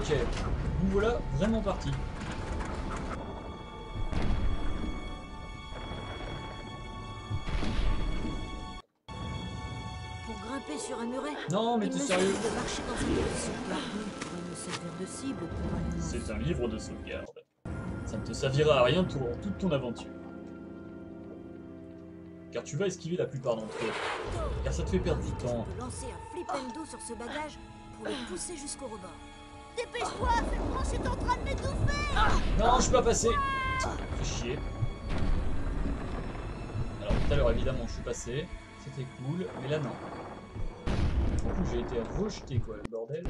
Ok, nous voilà vraiment partis. Pour grimper sur un muret. Non, mais il t'es me sérieux? suffit de marcher dans une direction. L'armée pourrait me servir de cible pour un monstre. C'est un livre de sauvegarde. Ça ne te servira à rien durant toute ton aventure. Car tu vas esquiver la plupart d'entre eux. Car ça te fait perdre du temps. Je peux lancer un flipendo sur ce bagage pour le pousser jusqu'au rebord. Dépêche-toi, Franche est en train de m'étouffer. Non, je suis pas passé. Fais chier. Alors tout à l'heure évidemment je suis passé. C'était cool, mais là non. Du coup j'ai été rejeté quoi, le bordel.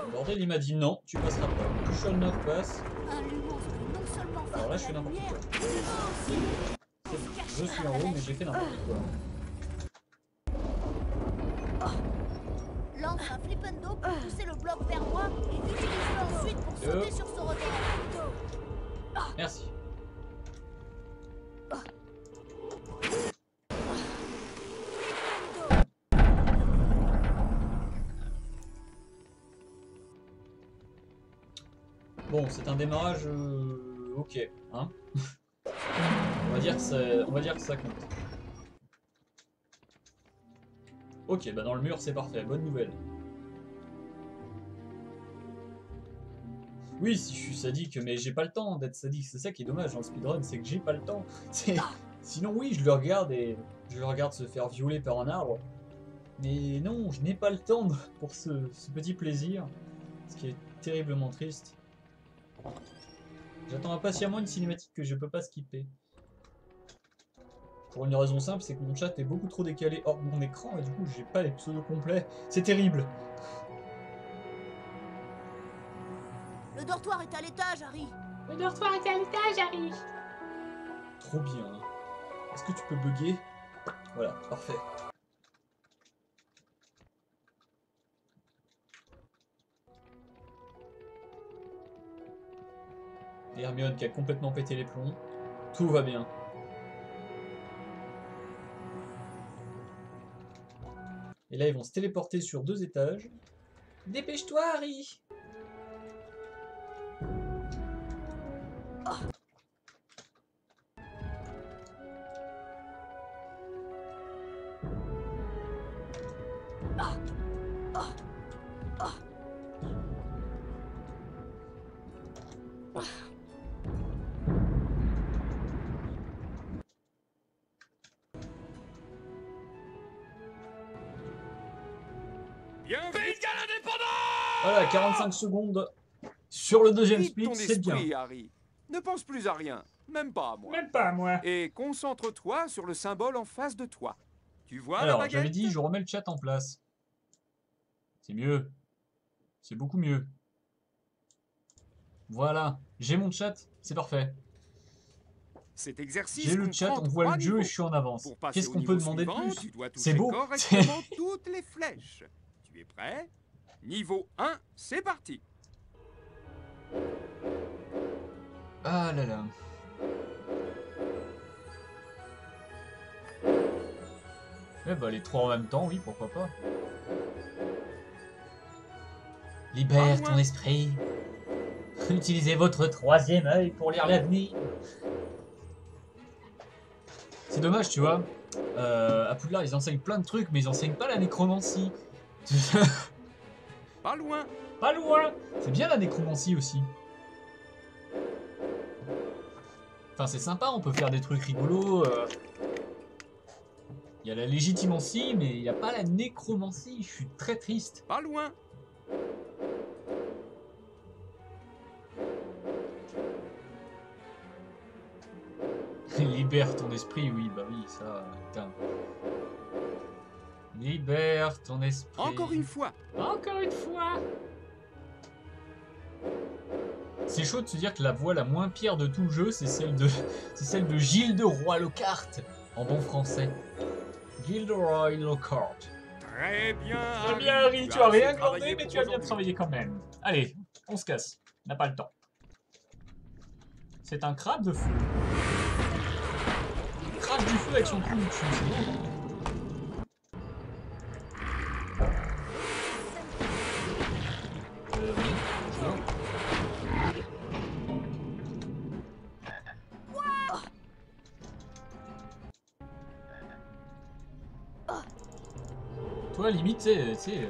Le bordel il m'a dit non, tu passeras pas. Tu shall not pass. Un lumos peut non seulement faire Alors là de je fais la n'importe lumière, quoi. mais aussi C'est bon, je suis en haut mais j'ai fait n'importe quoi. lance un flipendo pour pousser le bloc vers moi et utilise-le ensuite pour sauter sur ce rebord. Merci. Bon, c'est un démarrage ok, hein. On va dire que ça compte. Ok, bah dans le mur c'est parfait, bonne nouvelle. Oui, si je suis sadique, mais j'ai pas le temps d'être sadique, c'est ça qui est dommage dans le speedrun, c'est que j'ai pas le temps. Sinon oui, je le regarde et je le regarde se faire violer par un arbre. Mais non, je n'ai pas le temps pour ce petit plaisir, ce qui est terriblement triste. J'attends impatiemment une cinématique que je peux pas skipper. Pour une raison simple, c'est que mon chat est beaucoup trop décalé hors de mon écran et du coup j'ai pas les pseudos complets. C'est terrible. Le dortoir est à l'étage, Harry. Le dortoir est à l'étage, Harry. Trop bien. Est-ce que tu peux bugger? Voilà, parfait. Et Hermione qui a complètement pété les plombs. Tout va bien. Et là, ils vont se téléporter sur 2 étages. Dépêche-toi, Harry! Voilà, 45 secondes sur le deuxième speed, c'est bien. Harry. Ne pense plus à rien, même pas à moi. Même pas, moi. Et concentre-toi sur le symbole en face de toi. Tu vois la Alors, baguette? j'avais dit, je remets le chat en place. C'est mieux. C'est beaucoup mieux. Voilà, j'ai mon chat, c'est parfait. Cet exercice J'ai le chat, on voit le jeu et je suis en avance. Qu'est-ce qu'on peut demander de plus? C'est beau. Correctement toutes les flèches. Tu es prêt? Niveau 1, c'est parti. Ah là là. Eh bah les trois en même temps, oui, pourquoi pas. Libère ton esprit. Utilisez votre troisième œil pour lire l'avenir. C'est dommage, tu vois. À Poudlard, ils enseignent plein de trucs, mais ils enseignent pas la nécromancie. Pas loin. Pas loin. C'est bien la nécromancie aussi. Enfin, c'est sympa, on peut faire des trucs rigolos. Il y a la légitimancie, mais il n'y a pas la nécromancie. Je suis très triste. Pas loin. Libère ton esprit, oui, bah oui, ça, putain. Libère ton esprit. Encore une fois. Encore une fois. C'est chaud de se dire que la voix la moins pire de tout le jeu, c'est celle de Gilles de Roy-Lockhart, en bon français. Gilles de Roy-Lockhart. Très bien. Très bien, Harry, tu as rien glandé, mais tu as bien travaillé quand même. Allez, on se casse, on n'a pas le temps. C'est un crabe de feu. Il crache du feu avec son trou de dessus, c'est bon. Toi, limite, tu sais,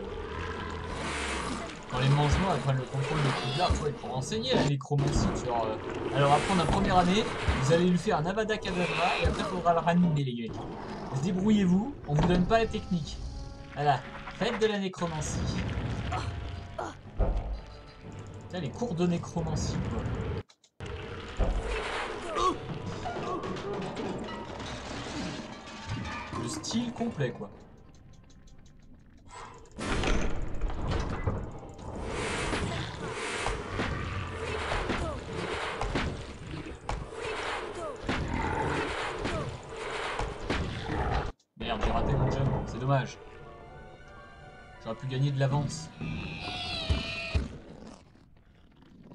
quand les mange-noix prennent le contrôle de Poudlard, toi, ils pourront enseigner la nécromancie, tu vois. Alors, apprendre la première année, vous allez lui faire un Avada Kedavra, et après, il faudra le ranimer, les gars. Débrouillez-vous, on vous donne pas la technique. Voilà, faites de la nécromancie. Putain, les cours de nécromancie, quoi. Le style complet, quoi. Merde, j'ai raté mon jump, c'est dommage. J'aurais pu gagner de l'avance.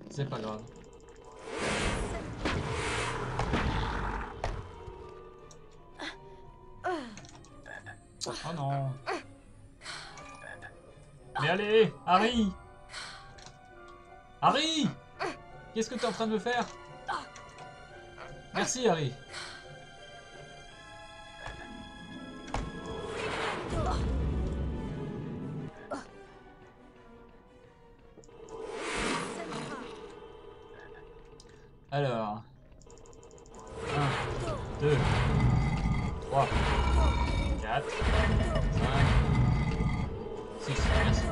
C'est pas grave. Oh non. Mais allez, Harry! Harry! Qu'est-ce que tu es en train de me faire? Merci, Harry. Alors... 1, 2, 3, 4, 5, 6, merci.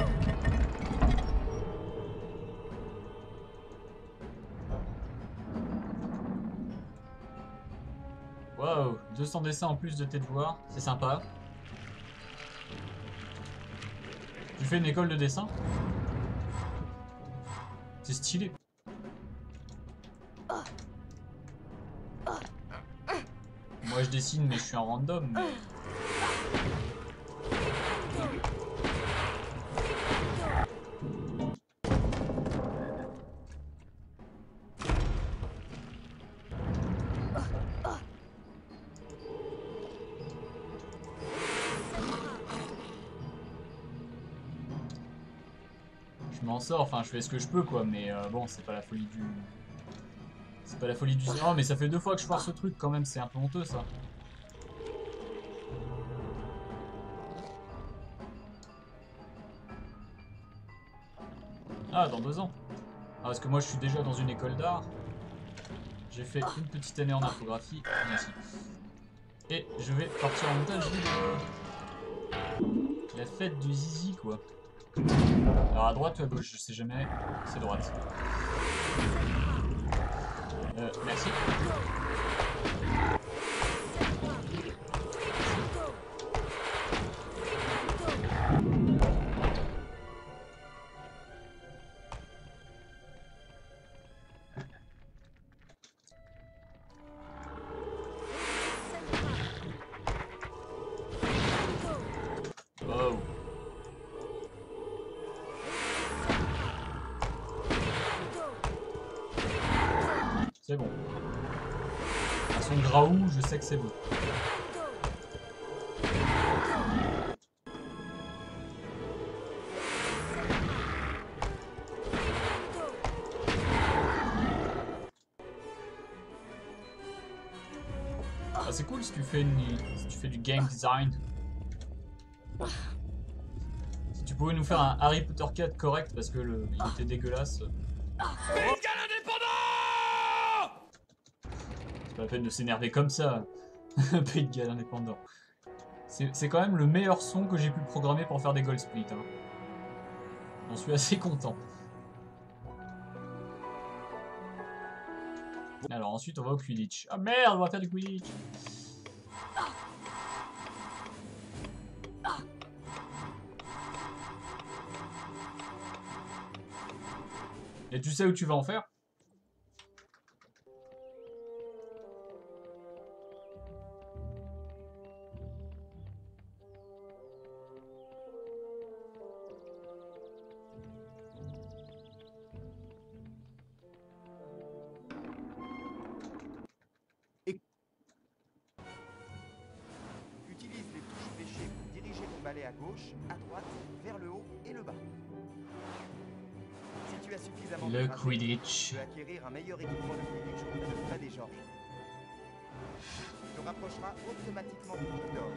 Wow, 200 dessins en plus de tes devoirs, c'est sympa. Tu fais une école de dessin? C'est stylé. Moi je dessine mais je suis un random. Mais... je m'en sors, enfin je fais ce que je peux quoi, mais bon c'est pas la folie du... C'est pas la folie du... Oh mais ça fait 2 fois que je foire ce truc quand même, c'est un peu honteux ça. Ah, dans 2 ans. Ah, parce que moi je suis déjà dans une école d'art. J'ai fait une petite année en infographie. Merci. Et je vais partir en montage vidéo. La fête du zizi quoi. Alors à droite ou à gauche, je sais jamais. C'est droite. Merci. Wow. C'est bon. À son graou, je sais que c'est bon. Ah, c'est cool si tu fais du game design. Si tu pouvais nous faire un Harry Potter 4 correct parce que il était dégueulasse. C'est pas la peine de s'énerver comme ça. Pays de Galles indépendant. C'est quand même le meilleur son que j'ai pu programmer pour faire des gold split. Hein. J'en suis assez content. Alors ensuite on va au Quidditch. Ah merde, on va faire du Quidditch. Et tu sais où tu vas en faire? Utilise les touches fléchées pour diriger ton balai à gauche, à droite, vers le haut et le bas. Si tu as suffisamment Le de trajet, Quidditch. tu peux acquérir un meilleur équipement de Quidditch auprès de Fred et George. Tu te rapprocheras automatiquement du boucle d'or.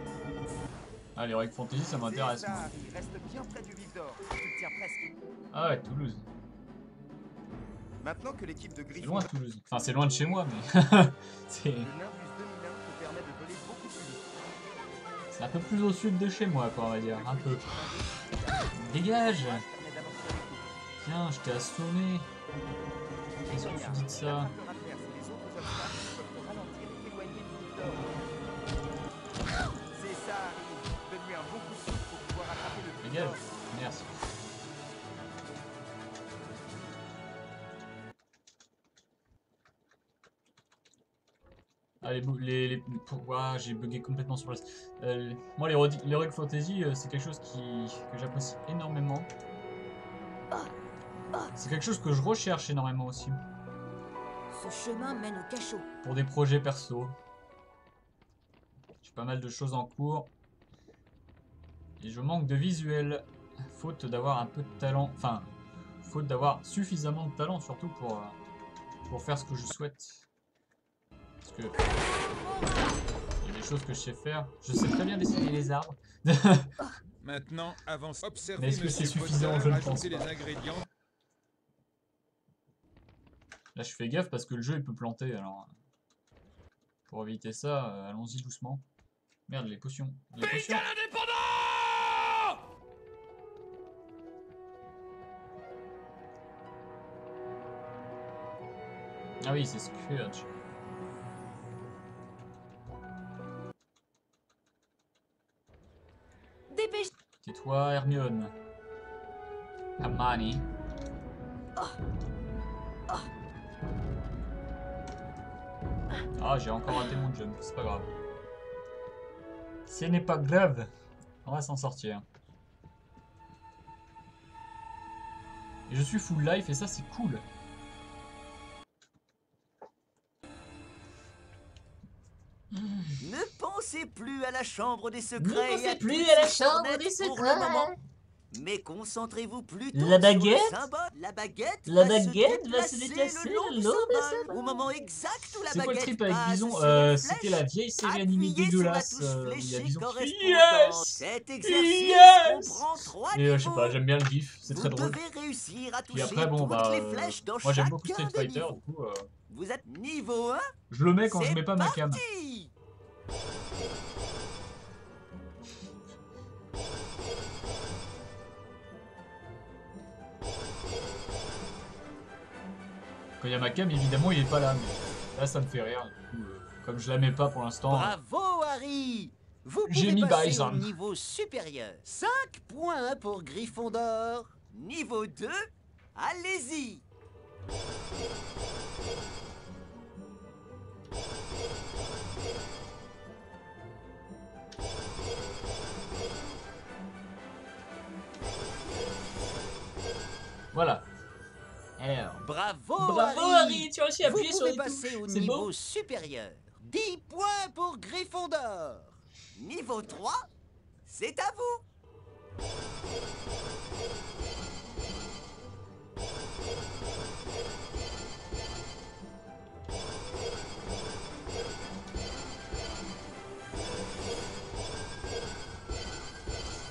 Ah, l'Heroic Fantasy, ça m'intéresse. C'est ça, Harry. Reste bien près du vif d'or. Tu le tiens presque. Ah ouais, Toulouse. Maintenant que l'équipe de C'est Gryffondor... loin Toulouse. Enfin, c'est loin de chez moi, mais c'est Le Nimbus 2001 te permet de voler beaucoup plus vite. un peu plus au sud de chez moi, quoi, on va dire. Un peu. Dégage! Permet d'avancer avec vous. Tiens, je t'ai assommé. Qu'est-ce que tu dis de ça? Les attrapeurs adverses et les autres obstacles peuvent te ralentir et t'éloigner du vif d'or. C'est ça, Harry. Donne-lui un bon coup de pouce pour pouvoir attraper le vif Dégage. d'or. Merci. Ah, ouah, j'ai bugué complètement sur place. Moi, l'Heroic Fantasy, c'est quelque chose que j'apprécie énormément. C'est quelque chose que je recherche énormément aussi. Ce chemin mène au cachot. Pour des projets perso. J'ai pas mal de choses en cours. Et je manque de visuel. Faute d'avoir un peu de talent. Enfin, faute d'avoir suffisamment de talent surtout pour faire ce que je souhaite. Parce que il y a des choses que je sais faire. Je sais très bien dessiner les arbres. Maintenant, avance. Observez. Mais est-ce que c'est Monsieur suffisant? Potter, Je ne pense ajoutez pas. les ingrédients. Là, je fais gaffe parce que le jeu il peut planter. Alors, pour éviter ça, allons-y doucement. Merde, les potions. Les potions. Ah oui, c'est Scourge. Dépêche. Tais-toi, Hermione. Hermione. Ah, j'ai encore raté mon jump, c'est pas grave. Ce n'est pas grave. On va s'en sortir. Et je suis full life et ça c'est cool. Ne pensez plus à la chambre des secrets. Ne pensez et à plus toutes à la ces chambre sornettes des pour secrets. le moment. Mais concentrez-vous plutôt La sur baguette le symbole. La baguette La va baguette se va se déplacer déplacer le long le du long du symbole. symbole. Au moment exact où la C'est quoi le baguette trip avec passe Bison? sur une C'était flèche, la vieille série animée appuyez sur la dégueulasse touche où il y a fléchée Bison qui fait correspondante. Yes! Cet exercice Yes! comprend 3 Et niveaux. je sais pas, j'aime bien le gif, c'est très Vous drôle. devez réussir à Puis toucher après, bon, toutes bah, les flèches dans moi j'aime chacun beaucoup Street des Fighter, niveaux. du coup, Vous êtes niveau 1. je le mets quand je C'est mets pas ma cam. parti. Quand il y a ma cam, évidemment, il est pas là, mais là ça me fait rire. Du coup, comme je la mets pas pour l'instant. Bravo Harry. Vous J'ai pouvez mis passer Bison. au niveau supérieur. 5 points pour Gryffondor. Niveau 2, allez-y. Voilà. Alors. Bravo, Bravo Harry, tu as réussi à Vous appuyer sur pouvez les passer touches. au C'est niveau beau. supérieur. 10 points pour Gryffondor. Niveau 3, c'est à vous.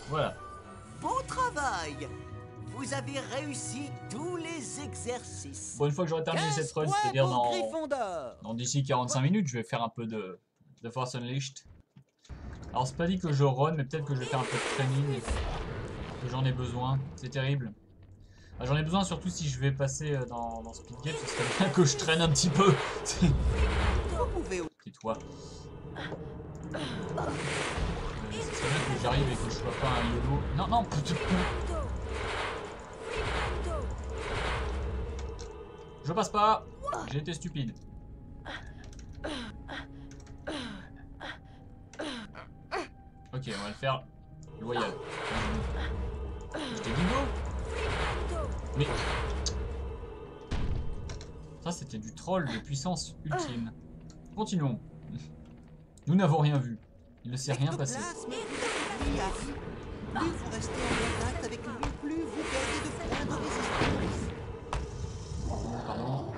Voilà. Bon travail. Vous avez réussi tous les exercices. Bon, une fois que j'aurai terminé 15 cette run, points c'est-à-dire pour Gryffondor. dans d'ici 45 minutes, je vais faire un peu de Force Unleashed. Alors, c'est pas dit que je run, mais peut-être que je vais faire un peu de training. Que j'en ai besoin. C'est terrible. Ah, j'en ai besoin surtout si je vais passer dans Speedgate. Ce serait bien que je traîne un petit peu. Vous pouvez Tais-toi. Ce serait bien que j'arrive et que je sois pas un YOLO. Non, non, putain. Je passe pas. J'ai été stupide. Ok, on va le faire loyal. Je t'ai dit go. Mais ça c'était du troll de puissance ultime. Continuons. Nous n'avons rien vu. Il ne s'est rien passé. Plus vous restez en contact avec lui, plus vous perdez de points de résistance. Pardon.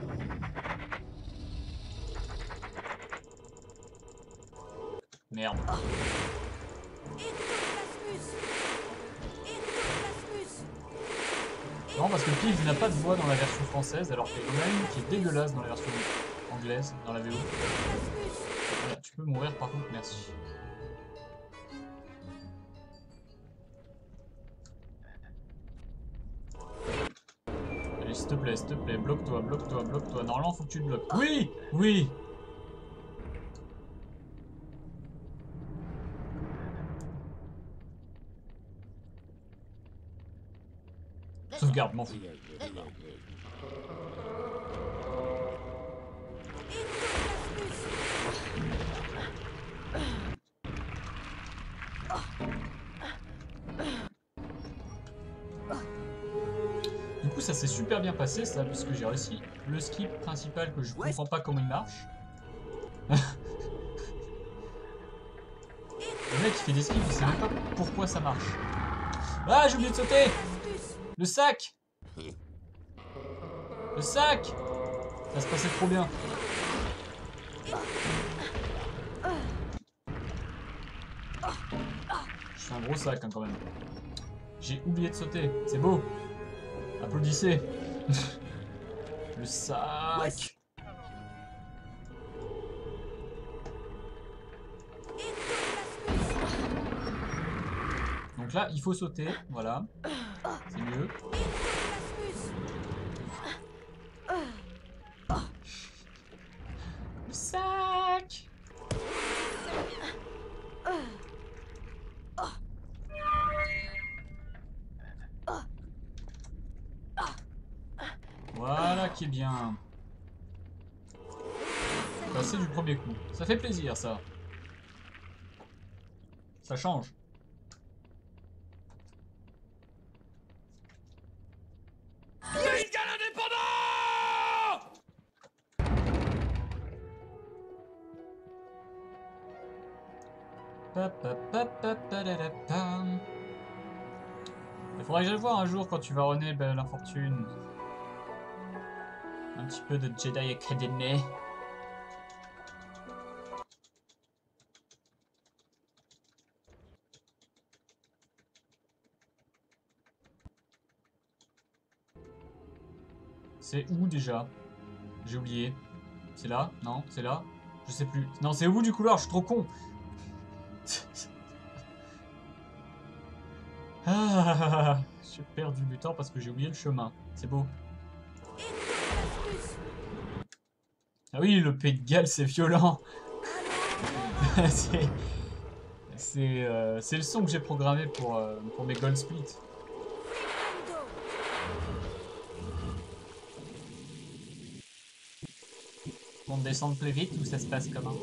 Merde. Non, parce que Pif n'a pas de voix dans la version française, alors qu'il y en a une qui est dégueulasse dans la version anglaise, dans la VO. Voilà, tu peux mourir par contre, merci. Allez, s'il te plaît, bloque-toi, bloque-toi, bloque-toi. Normalement, faut que tu te bloques. Oui! Oui! Sauvegarde, m'en fous. Du coup, ça s'est super bien passé, ça, puisque j'ai réussi le skip principal que je comprends pas comment il marche. Le mec, il fait des skips, il sait même pas pourquoi ça marche. Ah, j'ai oublié de sauter! Le sac! Le sac! Ça se passait trop bien. Je suis un gros sac hein, quand même. J'ai oublié de sauter. C'est beau. Applaudissez. Le sac. Donc là, il faut sauter. Voilà. C'est mieux. Le sac. Voilà qui est bien. Passer du premier coup. Ça fait plaisir ça. Ça change. Il faudrait que j'aille voir un jour quand tu vas runner l'infortune. Un petit peu de Jedi Academy. C'est où déjà? J'ai oublié. C'est là? Non, c'est là? Je sais plus. Non, c'est au bout du couloir, je suis trop con. Ah, j'ai perdu du temps parce que j'ai oublié le chemin. C'est beau. Ah oui, le Pays de Galles, c'est violent. c'est le son que j'ai programmé pour mes Gold Split. On descend plus vite ou ça se passe comment?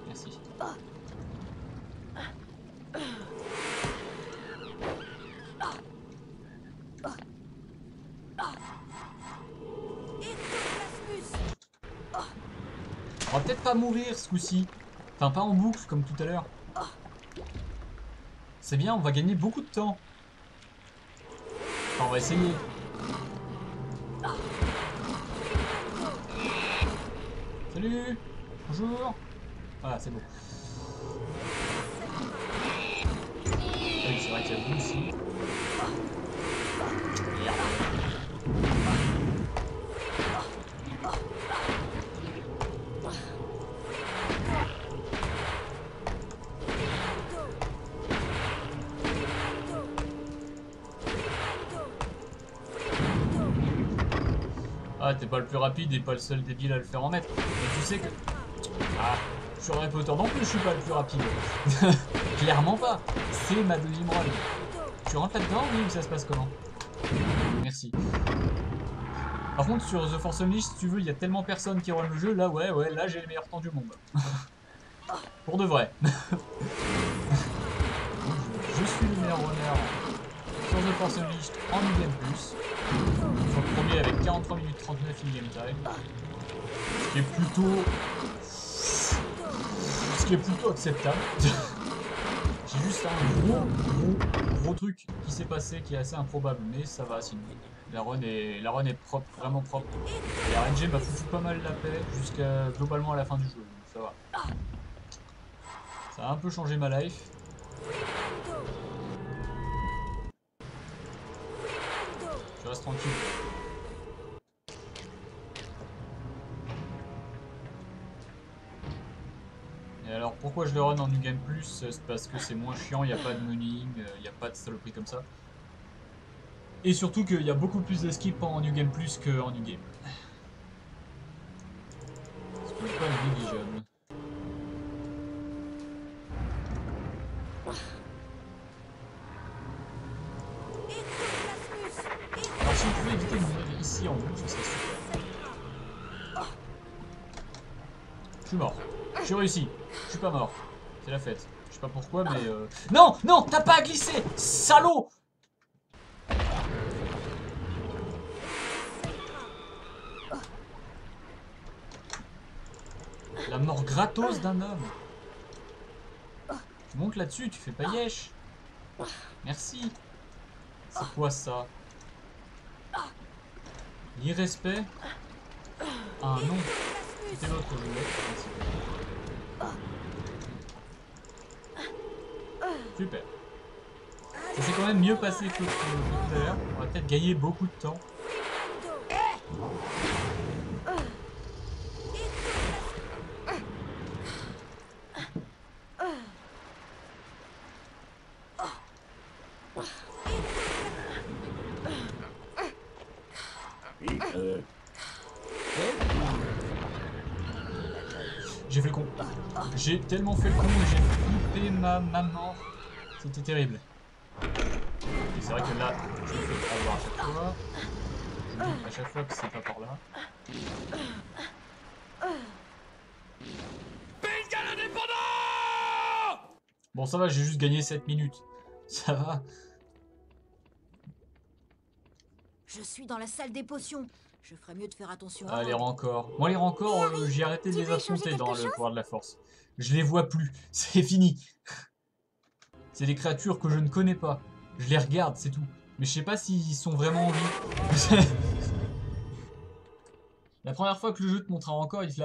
Merci. On va peut-être pas mourir ce coup-ci. Enfin, pas en boucle comme tout à l'heure. C'est bien, on va gagner beaucoup de temps. Enfin, on va essayer. Salut! Bonjour! Voilà, c'est beau. Oui, c'est vrai qu'il y a vous aussi. Merde. Ah, t'es pas le plus rapide et pas le seul débile à le faire en mètre. Mais tu sais que... Ah, sur Harry Potter non plus, je suis pas le plus rapide. Clairement pas. C'est ma deuxième rôle. Tu rentres là-dedans, oui, ou ça se passe comment? Merci. Par contre, sur The Force Unleashed, si tu veux, il y a tellement personne qui run le jeu. Là, ouais, là, j'ai le meilleur temps du monde. Pour de vrai. Je suis le meilleur runner sur The Force Unleashed en in-game plus. Sur le premier avec 43 minutes 39 in-game time. Ce qui est plutôt acceptable. J'ai juste un gros truc qui s'est passé qui est assez improbable, mais ça va sinon. La run est propre, vraiment propre. Et RNG m'a foutu pas mal la paix jusqu'à globalement à la fin du jeu, donc ça va. Ça a un peu changé ma life. Je reste tranquille. Et alors pourquoi je le run en New Game Plus? C'est parce que c'est moins chiant, il n'y a pas de moneying, il n'y a pas de saloperie comme ça. Et surtout qu'il y a beaucoup plus d'escape en New Game Plus qu'en New Game. Ce qui n'est pas négligeable. Alors si on pouvait éviter de mourir ici en bout, ce serait super. Je suis mort. J'ai réussi. Je suis pas mort. C'est la fête. Je sais pas pourquoi, mais Non! Non! T'as pas à glisser! Salaud! La mort gratos d'un homme. Tu montes là-dessus, tu fais pas yesh. Merci. C'est quoi ça? L'irrespect? Ah non. C'était l'autre que je voulais. Super. Ça s'est quand même mieux passé que tout à l'heure. On va peut-être gagner beaucoup de temps. J'ai fait le con. J'ai tellement fait le con et j'ai flippé ma maman. C'était terrible. Et c'est vrai que là, je me fais avoir à chaque fois. Je me dis à chaque fois que c'est pas par là. Bon, ça va, j'ai juste gagné 7 minutes. Ça va. Je suis dans la salle des potions. Je ferais mieux de faire attention. Ah, les rancors. Moi, les rancors, j'ai arrêté de les affronter dans le pouvoir de la force. Je les vois plus. C'est fini. C'est des créatures que je ne connais pas. Je les regarde, c'est tout. Mais je sais pas s'ils sont vraiment en vie. La première fois que le jeu te montre un rancor, il te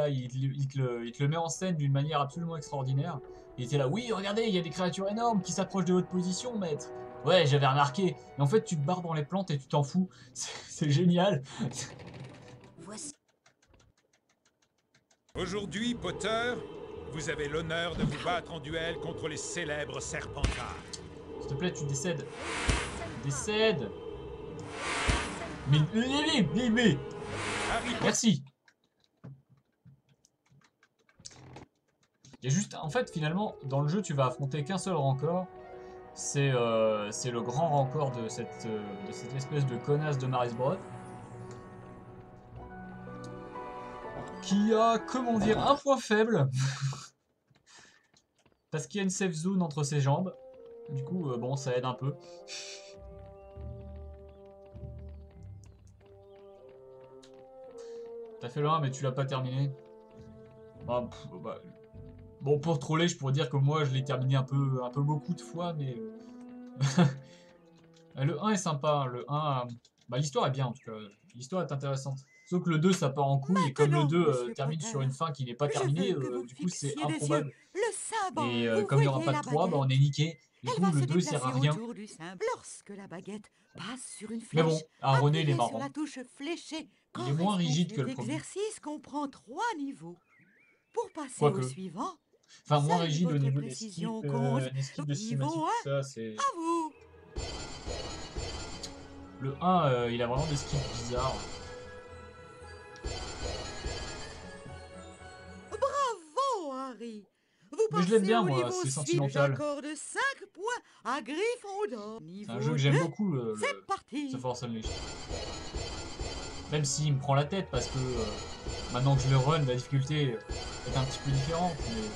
le met en scène d'une manière absolument extraordinaire. Il était là, oui, regardez, il y a des créatures énormes qui s'approchent de votre position, maître. Ouais, j'avais remarqué. Et en fait, tu te barres dans les plantes et tu t'en fous. C'est génial. Voici. Aujourd'hui, Potter, vous avez l'honneur de vous battre en duel contre les célèbres Serpentards. S'il te plaît, tu décèdes. Décède. Mais... Merci. Il y a juste... En fait, finalement, dans le jeu, tu vas affronter qu'un seul rancor. C'est le grand rancor de cette espèce de connasse de Marisbrod. Qui a, comment dire, un point faible. Parce qu'il y a une safe zone entre ses jambes. Du coup, bon, ça aide un peu. T'as fait le 1, mais tu l'as pas terminé. Bah, bon, pour troller, je pourrais dire que moi, je l'ai terminé un peu beaucoup de fois, mais... Le 1 est sympa, le 1... Bah, l'histoire est bien, en tout cas. L'histoire est intéressante. Sauf que le 2, ça part en couille, et comme le 2 termine sur une fin qui n'est pas terminée, du coup, c'est improbable. Et comme il n'y aura pas de 3, bah, on est niqué. Du coup, le 2 sert à rien. Lorsque la baguette passe sur une flèche, Mais bon, René, il est marrant. sur la touche fléchée. Il est moins rigide que le premier. L'exercice comprend 3 niveaux. Pour passer Quoique. au suivant, Enfin, moins seule rigide au votre niveau des précision skips, compte. des skips de Donc, cinématique, niveau tout ça, c'est... à vous. Le 1, il a vraiment des skips bizarres. Bravo, Harry. Vous Mais je l'aime bien, passez au moi, niveau c'est suivant. sentimental. J'accorde 5 points à Gryffondor. C'est un jeu que j'aime beaucoup, C'est parti. The Force Unleashed. Même s'il me prend la tête, parce que maintenant que je le run, la difficulté est un petit peu différente.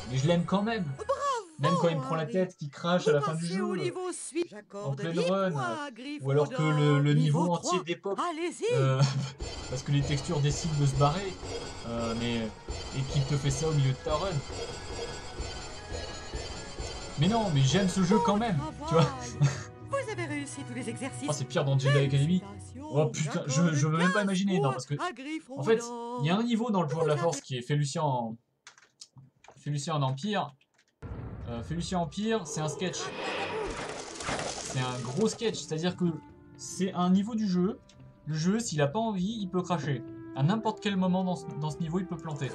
Mais je l'aime quand même. Bravo, Même quand il me prend la Harry. tête, qu'il crache à la fin du jeu. Au niveau suivant. En J'accorde pleine 10 run. points à Ou alors que le niveau 3. entier dépop. Allez-y. Parce que les textures décident de se barrer. Et qu'il te fait ça au milieu de ta run. Mais non, mais j'aime ce jeu quand même. Tu vois. Vous avez réussi tous les exercices. Oh, c'est pire dans Jedi Academy. Oh putain, je veux même pas imaginer. Non, parce que en fait, il y a un niveau dans le pouvoir de la force qui est Félucien en Empire. Felucia Empire, c'est un sketch. C'est un gros sketch, c'est-à-dire que c'est un niveau du jeu. Le jeu, s'il a pas envie, il peut cracher. À n'importe quel moment dans ce niveau, il peut planter.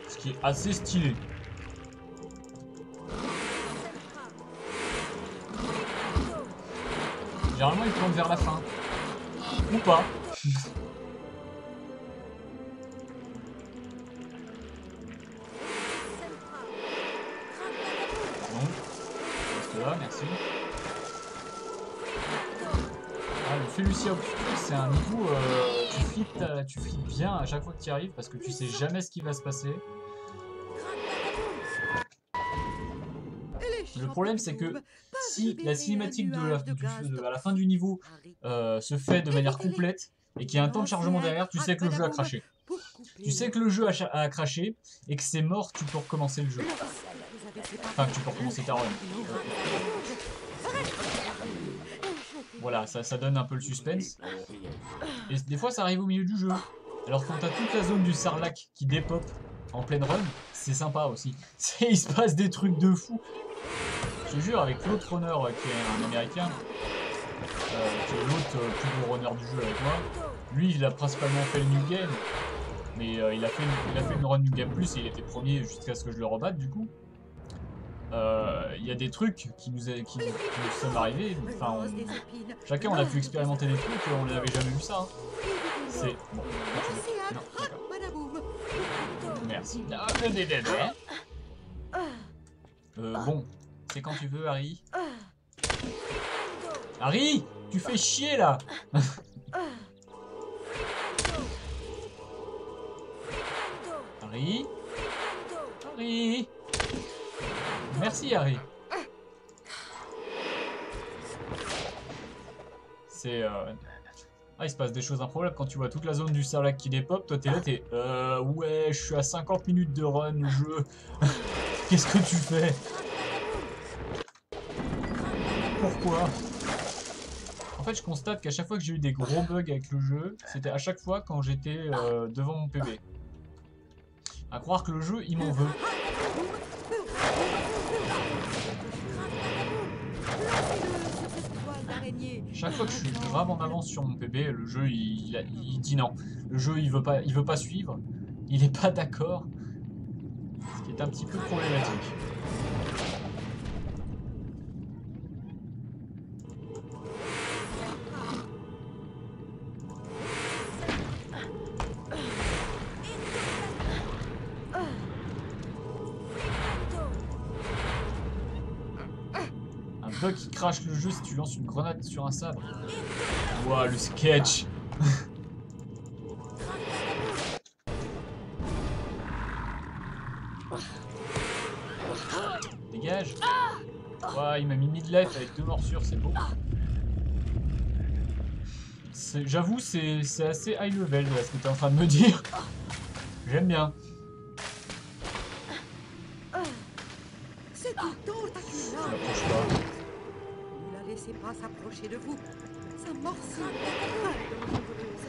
Ce qui est assez stylé. Généralement, il plante vers la fin. Ou pas. Bon. Reste là, merci. Ah, le Felucia Obscur, c'est un niveau, tu flippes bien à chaque fois que tu y arrives parce que tu sais jamais ce qui va se passer. Le problème, c'est que si la cinématique à la fin du niveau se fait de manière complète et qu'il y a un temps de chargement derrière, tu sais que le jeu a craché. Tu sais que le jeu a craché et que c'est mort, tu peux recommencer le jeu. Enfin, tu peux recommencer ta run. Voilà, ça donne un peu le suspense. Et des fois, ça arrive au milieu du jeu. Alors quand t'as toute la zone du Sarlacc qui dépop en pleine run, c'est sympa aussi. Il se passe des trucs de fou. Je te jure, avec l'autre runner qui est un américain, qui est l'autre plus gros runner du jeu avec moi, lui il a principalement fait le New Game, mais il a fait une run New Game Plus et il était premier jusqu'à ce que je le rebatte du coup. Il y a des trucs qui nous sont arrivés, enfin chacun on a pu expérimenter des trucs, on n'avait jamais vu ça. Hein. C'est... Bon, non, d'accord. Merci. Bon, c'est quand tu veux, Harry. Harry, tu fais chier là. Harry. Harry. Merci, Harry. C'est ah, il se passe des choses improbables quand tu vois toute la zone du Sarlacc qui dépop. Toi, t'es là, t'es ouais, je suis à 50 minutes de run, le jeu. Qu'est-ce que tu fais? Pourquoi? En fait, je constate qu'à chaque fois que j'ai eu des gros bugs avec le jeu, c'était à chaque fois quand j'étais devant mon PB. À croire que le jeu, il m'en veut. Chaque fois que je suis grave en avance sur mon PB, le jeu il dit non. Le jeu il veut pas suivre, il est pas d'accord. Ce qui est un petit peu problématique. Bug qui crache le jeu si tu lances une grenade sur un sabre. Ouah, le sketch. Dégage. Ouah, il m'a mis mid-life avec 2 morsures, c'est beau. J'avoue, c'est assez high level là, ce que tu es en train de me dire. J'aime bien. C'est tout Je l'approche pas. Ne la laissez pas s'approcher de vous. Ça morce.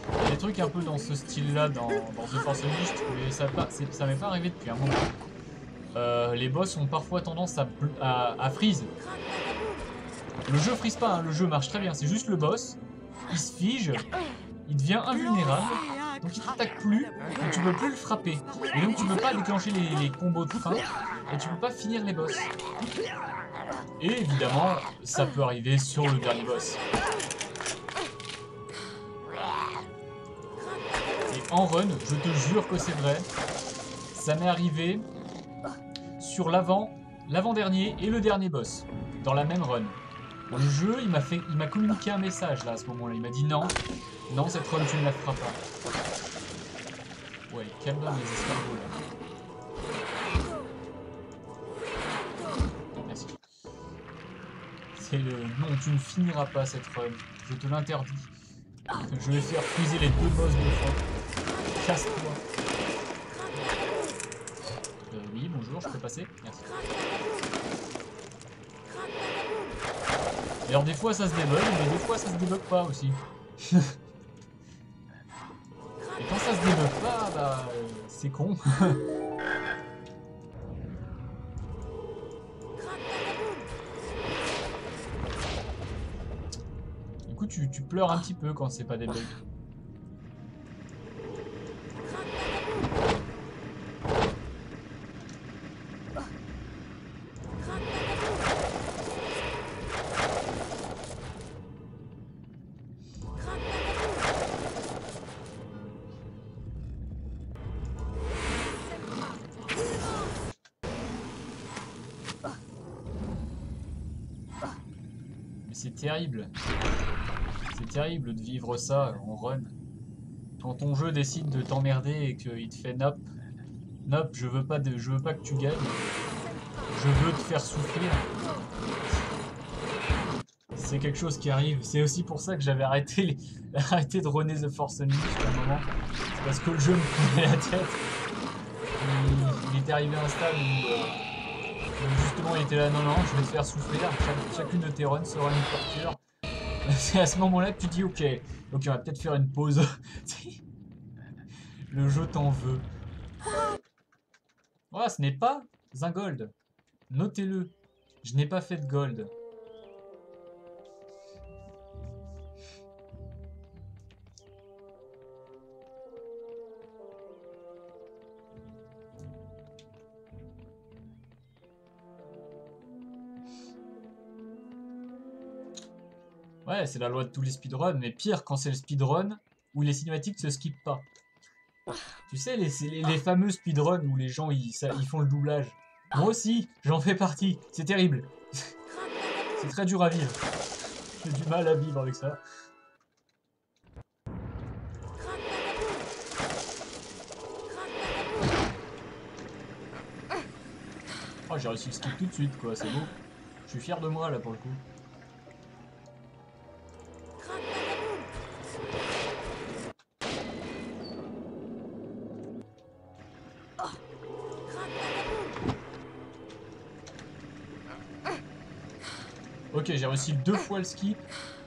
Il y a des trucs un peu dans ce style-là dans The Force Unleashed, mais ça m'est pas arrivé depuis un moment. Les boss ont parfois tendance à freeze. Le jeu freeze pas, hein, le jeu marche très bien, c'est juste le boss, il se fige, il devient invulnérable, donc il t'attaque plus, donc tu peux plus le frapper. Et donc tu peux pas déclencher les combos de fin, et tu peux pas finir les boss. Et évidemment, ça peut arriver sur le dernier boss. Et en run, je te jure que c'est vrai, ça m'est arrivé sur l'avant-dernier et le dernier boss, dans la même run. Bon, le jeu, il m'a communiqué un message là à ce moment-là, il m'a dit non, cette run tu ne la feras pas. Ouais, calme les escargots là. Merci. C'est le non, tu ne finiras pas cette run, je te l'interdis. Je vais faire friser les 2 boss de fois. Casse-toi. Oui, bonjour, je peux passer? Merci. Alors des fois ça se débug, mais des fois ça se débug pas aussi. Et quand ça se débug pas, bah c'est con. tu pleures un petit peu quand c'est pas des bugs. Mais c'est terrible. C'est terrible de vivre ça en run. Quand ton jeu décide de t'emmerder et qu'il te fait nope. Nope, je veux pas que tu gagnes. Je veux te faire souffrir. C'est quelque chose qui arrive. C'est aussi pour ça que j'avais arrêté de runner The Force Unleashed à un moment. C'est parce que le jeu me prenait la tête. Il est arrivé à un stade où justement il était là, non, je vais te faire souffrir. Chacune de tes runs sera une torture. C'est à ce moment-là que tu dis ok, on va peut-être faire une pause. Le jeu t'en veut. Voilà, ce n'est pas un gold. Notez-le. Je n'ai pas fait de gold. Ouais, c'est la loi de tous les speedruns, mais pire quand c'est le speedrun où les cinématiques se skippent pas. Tu sais, les fameux speedruns où les gens ils font le doublage. Moi aussi, j'en fais partie. C'est terrible. C'est très dur à vivre. J'ai du mal à vivre avec ça. Oh, j'ai réussi le skip tout de suite, quoi. C'est beau. Je suis fier de moi, là, pour le coup. Ok, j'ai réussi 2 fois le skip.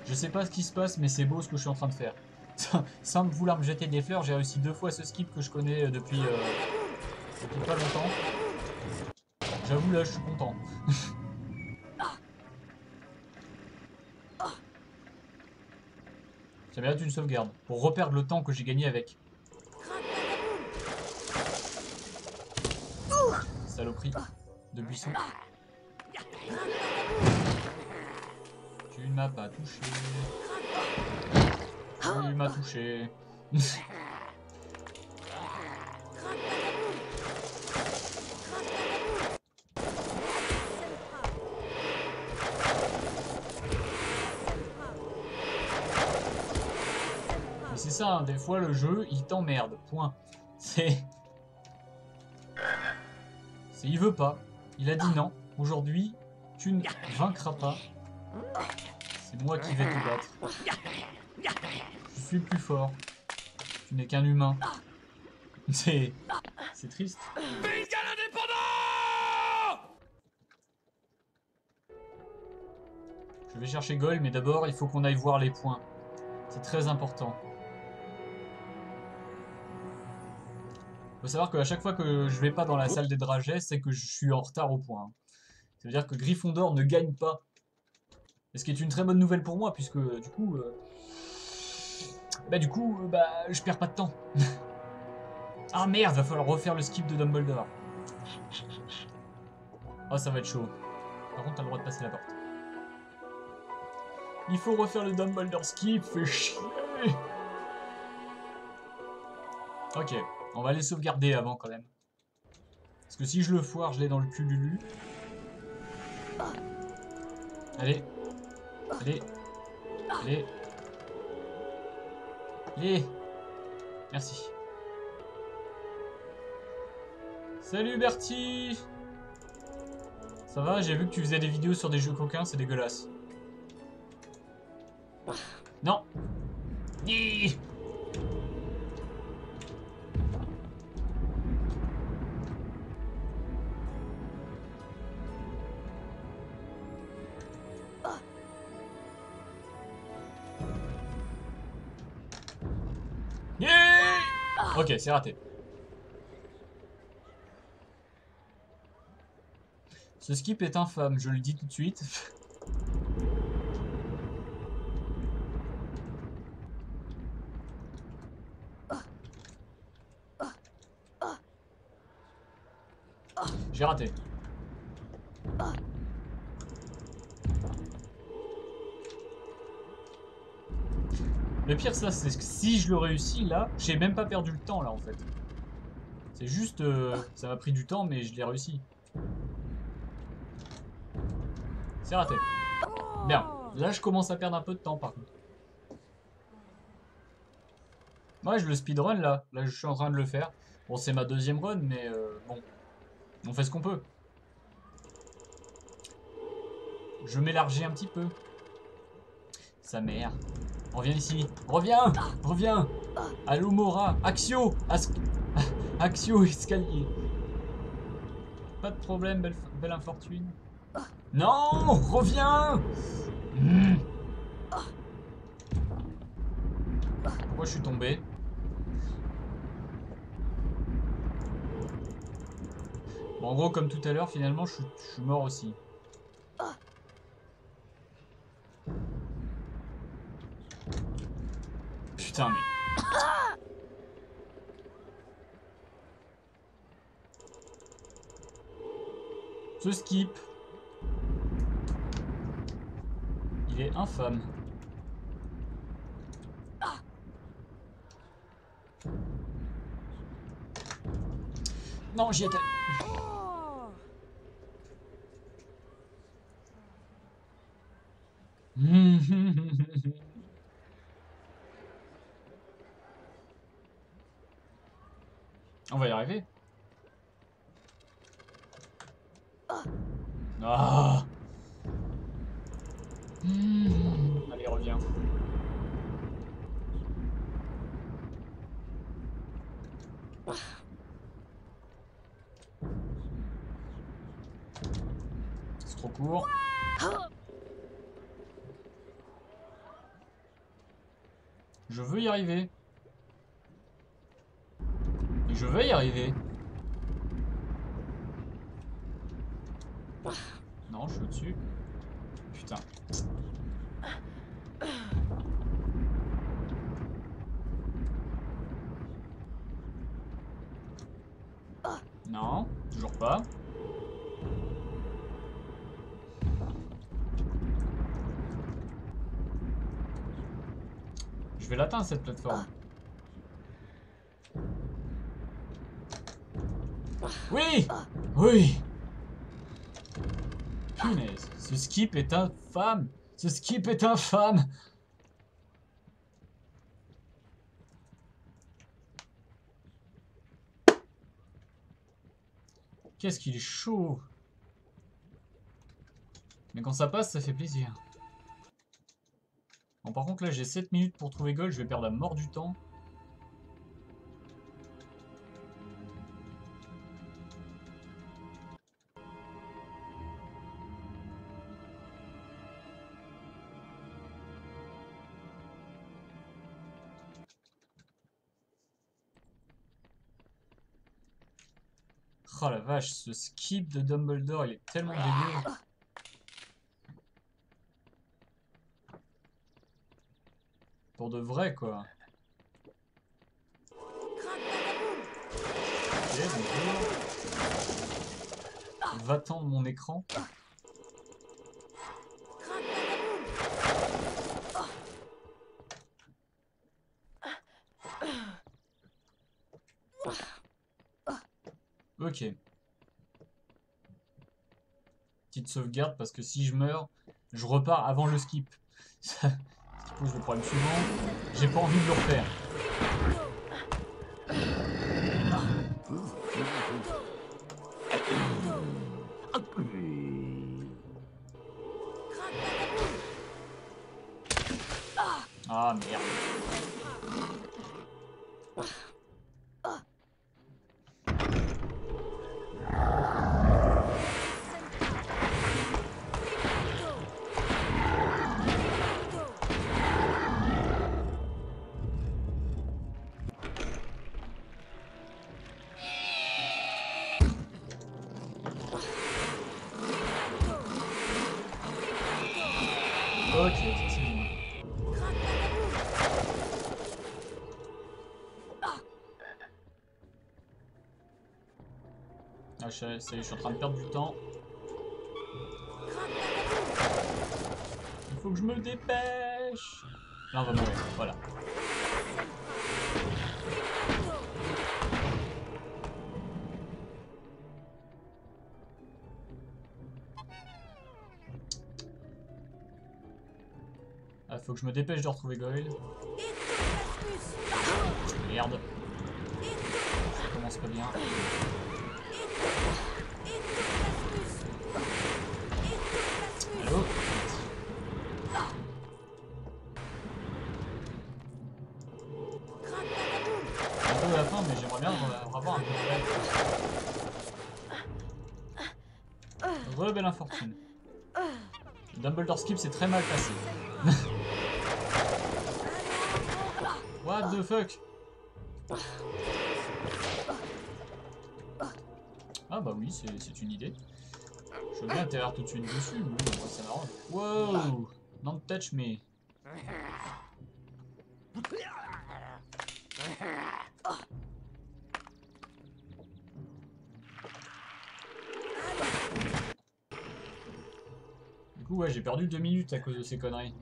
Je sais pas ce qui se passe, mais c'est beau ce que je suis en train de faire. Sans vouloir me jeter des fleurs, j'ai réussi 2 fois ce skip que je connais depuis pas longtemps. J'avoue, là, je suis content. Ça mérite une sauvegarde, pour reperdre le temps que j'ai gagné avec. Saloperie de buisson. Tu ne m'as pas touché. Tu m'as touché. Mais c'est ça, hein, des fois le jeu il t'emmerde, point. Il veut pas. Il a dit non. Aujourd'hui, tu ne vaincras pas. C'est moi qui vais te battre. Je suis plus fort. Tu n'es qu'un humain. C'est triste. Je vais chercher Gold, mais d'abord, il faut qu'on aille voir les points. C'est très important. Faut savoir qu'à chaque fois que je vais pas dans la salle des dragées, c'est que je suis en retard au point. Ça veut dire que Gryffondor ne gagne pas. Et ce qui est une très bonne nouvelle pour moi, puisque du coup, je perds pas de temps. Ah merde, va falloir refaire le skip de Dumbledore. Oh, ça va être chaud. Par contre, t'as le droit de passer la porte. Il faut refaire le Dumbledore skip, fait chier. Ok, on va les sauvegarder avant quand même. Parce que si je le foire, je l'ai dans le cul Lulu. Allez. Allez. Allez. Allez. Merci. Salut Bertie. Ça va? J'ai vu que tu faisais des vidéos sur des jeux coquins, c'est dégueulasse. Non. Hi. Ok, c'est raté. Ce skip est infâme, je le dis tout de suite. raté. Le pire, ça, c'est que si je le réussis là, j'ai même pas perdu le temps là en fait. C'est juste, ça m'a pris du temps, mais je l'ai réussi. C'est raté. Bien. Là, je commence à perdre un peu de temps par contre. Ouais, je le speedrun là. Là, je suis en train de le faire. Bon, c'est ma deuxième run, mais bon. On fait ce qu'on peut. Je m'élargis un petit peu. Sa mère. Reviens ici. Reviens. Reviens. Allô, Mora. Axio. Axio escalier. Pas de problème, belle infortune. Non. Reviens. Pourquoi je suis tombé? Bon, en gros, comme tout à l'heure, finalement, je suis mort aussi. Putain, mais... Ce skip. Il est infâme. Non, j'y étais. On va y arriver. Ah. Allez, reviens. C'est trop court. Je veux y arriver. Et je vais y arriver. Non, je suis au-dessus. Putain. Non, toujours pas. Je vais l'atteindre cette plateforme. Oui! Oui! Punaise, ce skip est infâme! Ce skip est infâme! Qu'est-ce qu'il est chaud! Mais quand ça passe, ça fait plaisir. Bon, par contre, là, j'ai 7 minutes pour trouver Gold, je vais perdre la mort du temps. Oh la vache, ce skip de Dumbledore, il est tellement dégueu. Pour de vrai, quoi. Ok, bonjour. Va-t'en de mon écran. Ok. Petite sauvegarde parce que si je meurs, je repars avant le skip. Ce qui pose le problème suivant. J'ai pas envie de le refaire. Ah merde. Ok, ça c'est bon. Ah, je suis en train de perdre du temps. Il faut que je me dépêche. Là, on va mourir. Voilà. Ah, faut que je me dépêche de retrouver Goyle. Merde. Ça commence pas bien. Allô? Un peu à la fin, mais j'aimerais bien avoir un peu de belle infortune. Dumbledore skip, c'est très mal passé. What the fuck? Ah bah oui, c'est une idée. Je veux bien atterrir tout de suite dessus, mais bon, ça m'arrange. Wow! Don't touch me. Du coup, ouais, j'ai perdu 2 minutes à cause de ces conneries.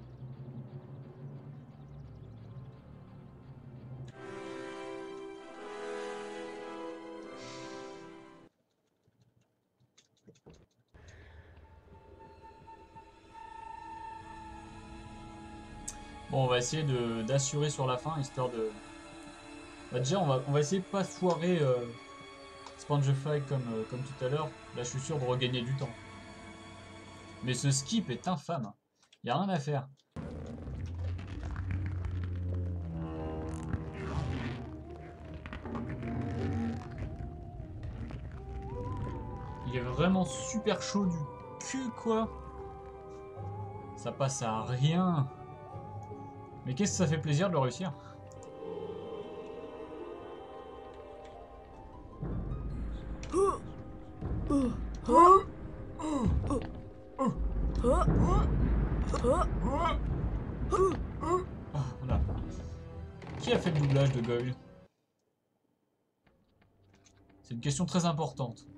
Bon, on va essayer d'assurer sur la fin, histoire de... Bah déjà, on va essayer de pas foirer Spongify comme tout à l'heure. Là, je suis sûr de regagner du temps. Mais ce skip est infâme. Y a rien à faire. Il est vraiment super chaud du cul, quoi. Ça passe à rien. Mais qu'est-ce que ça fait plaisir de le réussir. Ah, voilà. Qui a fait le doublage de Goyle? C'est une question très importante.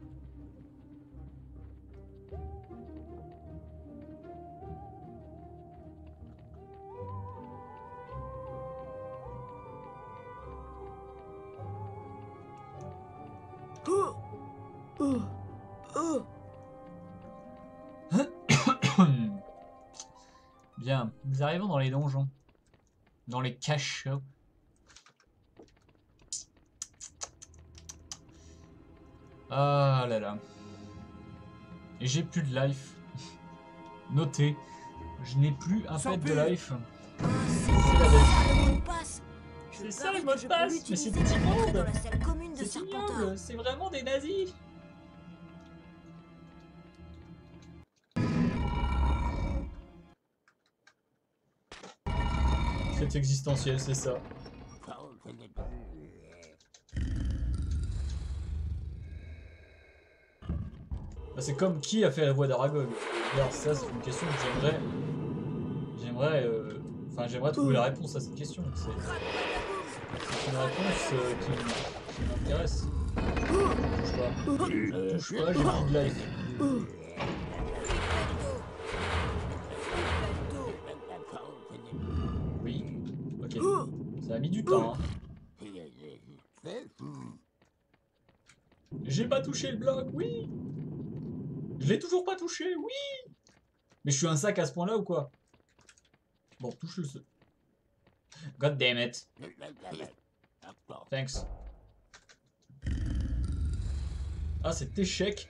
Bien, nous arrivons dans les donjons. Dans les cachots. Ah là là. Et j'ai plus de life. Notez, je n'ai plus un pet de life. C'est ça le mot de passe. Mais c'est immonde. C'est ignoble. C'est vraiment des nazis. C'est existentiel, c'est ça. Bah, c'est comme qui a fait la voix d'Aragog. Alors ça, c'est une question que j'aimerais trouver la réponse à cette question. C'est une réponse qui m'intéresse. Je touche pas, j'ai plus de life. Oui, ok. Ça a mis du temps. Hein. J'ai pas touché le bloc, oui. Je l'ai toujours pas touché, oui. Mais je suis un sac à ce point-là ou quoi? Bon, touche le... God damn it. Thanks. Ah, c'est échec.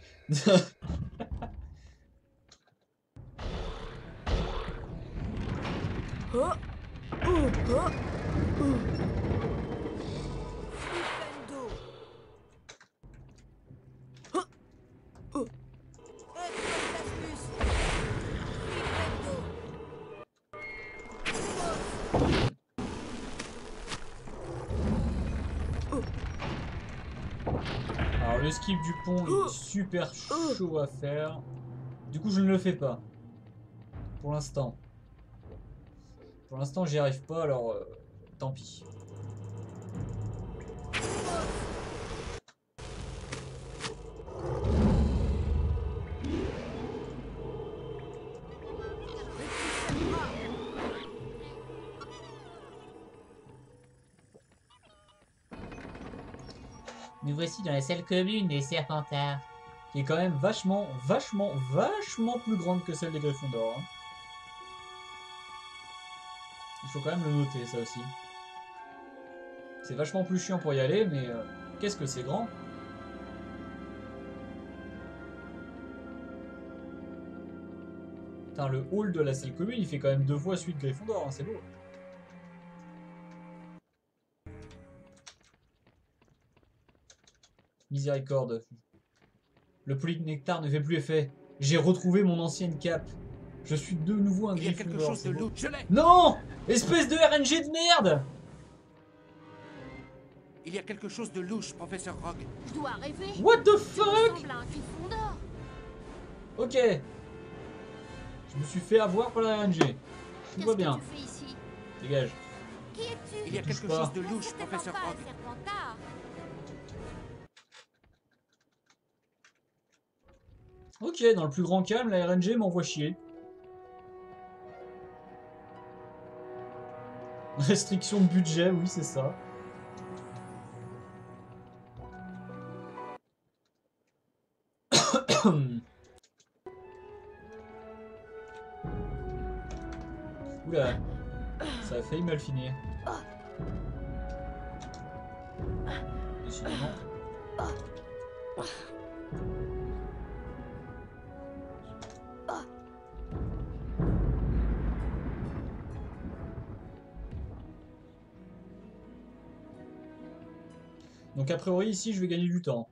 Alors le skip du pont il est super chaud à faire. Du coup je ne le fais pas. Pour l'instant. Pour l'instant j'y arrive pas alors tant pis. Nous voici dans la salle commune des Serpentards. Qui est quand même vachement plus grande que celle des Gryffondor. Hein. Il faut quand même le noter, ça aussi. C'est vachement plus chiant pour y aller, mais qu'est-ce que c'est grand? Putain, le hall de la salle commune, il fait quand même 2 fois celui de Gryffondor, hein, c'est beau. Miséricorde. Le polynectar ne fait plus effet. J'ai retrouvé mon ancienne cape. Je suis de nouveau un Gryffondor. Il y a quelque chose de louche, je l'ai. Non! Espèce de RNG de merde! Il y a quelque chose de louche, professeur Rogue. Je dois rêver. What the Tu fuck? ressembles à un Gryffondor. Ok. Je me suis fait avoir par la RNG. Tout Qu'est-ce va que bien. tu fais ici? Dégage. Qui es-tu? Il y a touche quelque pas. chose de louche, Certainement professeur pas un Rogue. Serpentard. Ok, dans le plus grand calme, la RNG m'envoie chier. Restriction de budget, oui, c'est ça. Oula, ça a failli mal finir. Décidément. Donc a priori ici je vais gagner du temps.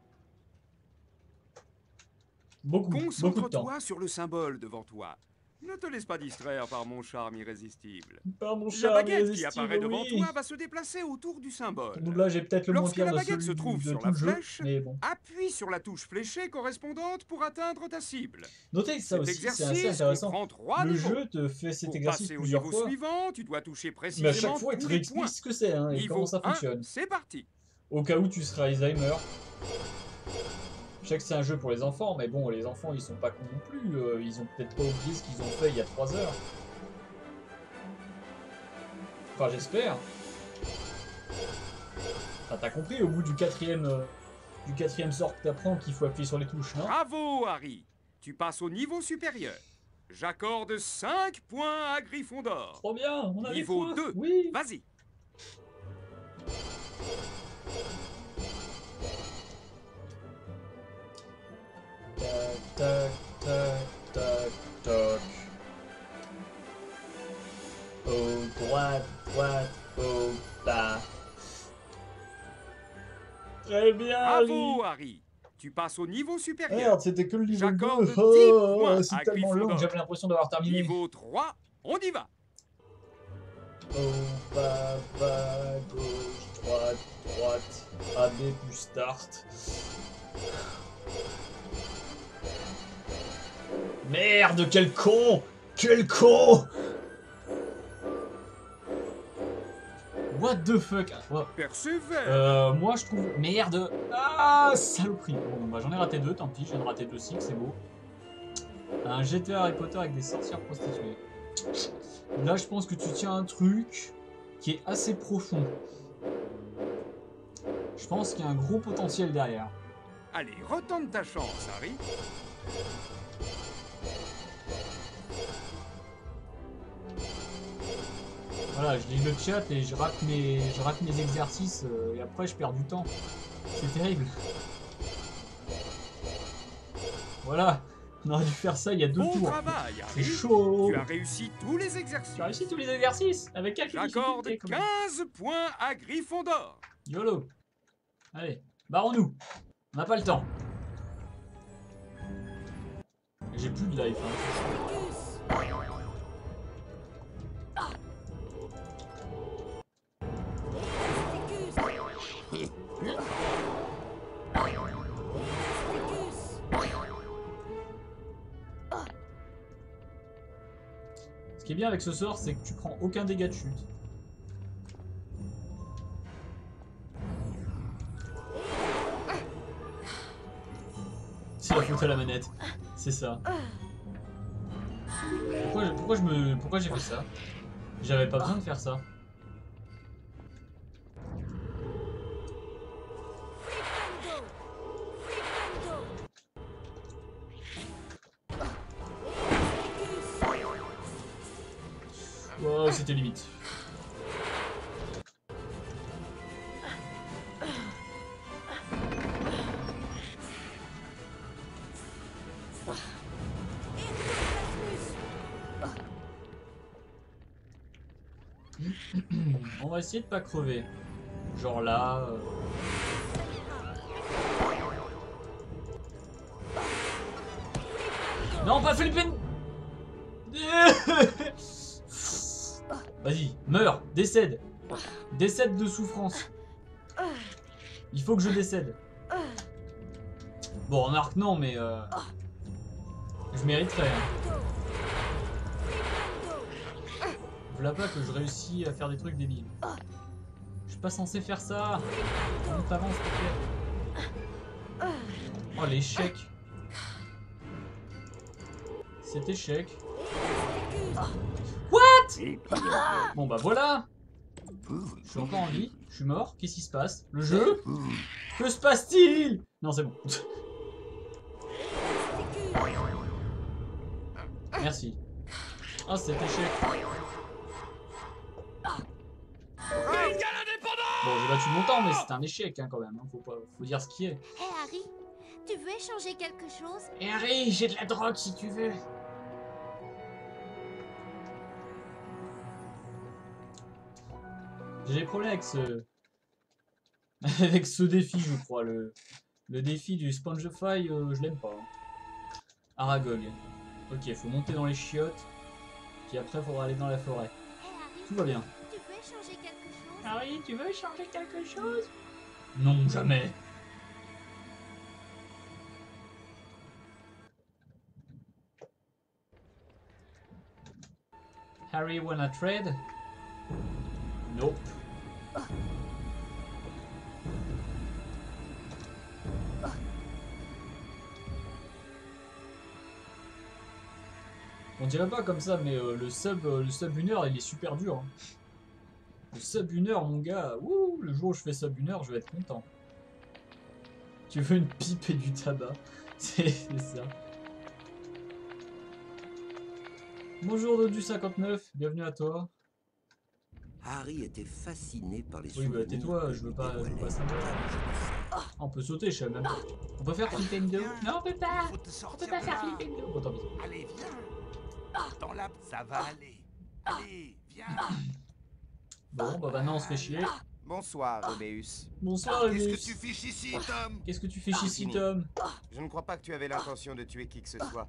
Beaucoup de temps. Concentre-toi sur le symbole devant toi. Ne te laisse pas distraire par mon charme irrésistible. Par mon La charme baguette qui irrésistible, apparaît devant oui. toi va se déplacer autour du symbole. Ton doublage est peut-être le moins Lorsque pire la de baguette celui se trouve de sur tout la le jeu, flèche, mais bon. appuie sur la touche fléchée correspondante pour atteindre ta cible. Notez que ça Cet aussi c'est assez exercice intéressant. comprend 3 Le niveaux. jeu te fait cet Pour exercice passer au plusieurs niveau fois, suivant, tu dois toucher mais précisément à chaque fois il te tous les réexplique points. ce que c'est hein, et Niveau comment ça 1, fonctionne. c'est parti. Au cas où tu seras Alzheimer. Je sais que c'est un jeu pour les enfants, mais bon, les enfants ils sont pas cons non plus, ils ont peut-être pas oublié ce qu'ils ont fait il y a 3 heures. Enfin, j'espère. Enfin, t'as compris au bout du quatrième sort que t'apprends qu'il faut appuyer sur les touches, non? Bravo, Harry. Tu passes au niveau supérieur. J'accorde 5 points à Gryffondor. Trop bien, on a les Niveau points. 2. Oui. Vas-y. Tac, tac, tac, tac. Au droite, au bas. Très bien, Bravo, Harry. Tu passes au niveau supérieur. Merde, c'était que le niveau 2. J'accorde 10 Oh, points c'est à tellement long Gryffondor. que j'avais l'impression d'avoir terminé. Niveau 3, on y va. Au bas, bas, gauche, droite, droite. AB plus start. Merde, quel con! Quel con! What the fuck? Ouais. Persévère. Moi je trouve... Merde! Ah, saloperie! Bon, bah j'en ai raté 2, tant pis, je viens de rater 2 cycles, c'est beau. Un GTA Harry Potter avec des sorcières prostituées. Là, je pense que tu tiens un truc qui est assez profond. Je pense qu'il y a un gros potentiel derrière. Allez, retente ta chance, Harry. Voilà, je lis le chat et je rate mes exercices et après je perds du temps. C'est terrible. Voilà, on aurait dû faire ça il y a 2 Bon tours. travail, C'est Harry. chaud. Tu as réussi tous les exercices. Tu as réussi tous les exercices avec quelques J'accorde difficultés, quand même. 15 points à Gryffondor. YOLO. Allez, barrons-nous. On n'a pas le temps. J'ai plus de life. Hein. Ce qui est bien avec ce sort, c'est que tu prends aucun dégât de chute. C'est la faute à la manette, c'est ça. Pourquoi j'ai fait ça? J'avais pas besoin de faire ça. Ouais, c'était limite. On va essayer de pas crever. Genre là. Non, pas Philippine. Vas-y, meurs, décède. Décède de souffrance. Il faut que je décède. Bon, en arc non, mais je mériterais. Hein. Voilà pas que je réussis à faire des trucs débiles. Je suis pas censé faire ça. Comment t'avances, s'il te plaît? Oh, l'échec. Cet échec. What? Bon bah voilà. Je suis encore en vie. Je suis mort. Qu'est-ce qui se passe? Le jeu? Que se passe-t-il? Non, c'est bon. Merci. Oh, cet échec. Bon, j'ai battu mon temps, mais c'est un échec hein, quand même. Hein. Faut dire ce qui est. Hé Harry, tu veux échanger quelque chose? Et Harry, j'ai de la drogue si tu veux. J'ai des problèmes avec ce... avec ce défi, je crois. Le défi du Spongify, je l'aime pas. Hein. Aragog. Ok, faut monter dans les chiottes. Puis après, faudra aller dans la forêt. Hé Harry, Tout va bien. tu veux échanger quelque chose? Harry, tu veux changer quelque chose? Non, jamais. Harry wanna trade? Nope. On dirait pas comme ça, mais le sub 1 heure, il est super dur. Hein. Le sub 1 heure, mon gars, wouh, le jour où je fais sub 1 heure, je vais être content. Tu veux une pipe et du tabac? C'est ça. Bonjour Dodu59, bienvenue à toi. Harry était fasciné par les Oui, bah tais-toi, je veux pas ça. On peut sauter, je sais même pas. On peut faire flip and do? Non, on peut pas. Faut te On sortir peut pas de faire là. flip and do. Oh, tant pis. Allez, viens. Dans la... Ça va aller. Allez, viens. Bon, bah maintenant on se fait chier. Bonsoir, Rubeus. Bonsoir, Qu'est-ce que Rubius. tu fiches ici, Tom? Qu'est-ce que tu fais ici, Tom? Je ne crois pas que tu avais l'intention de tuer qui que ce soit.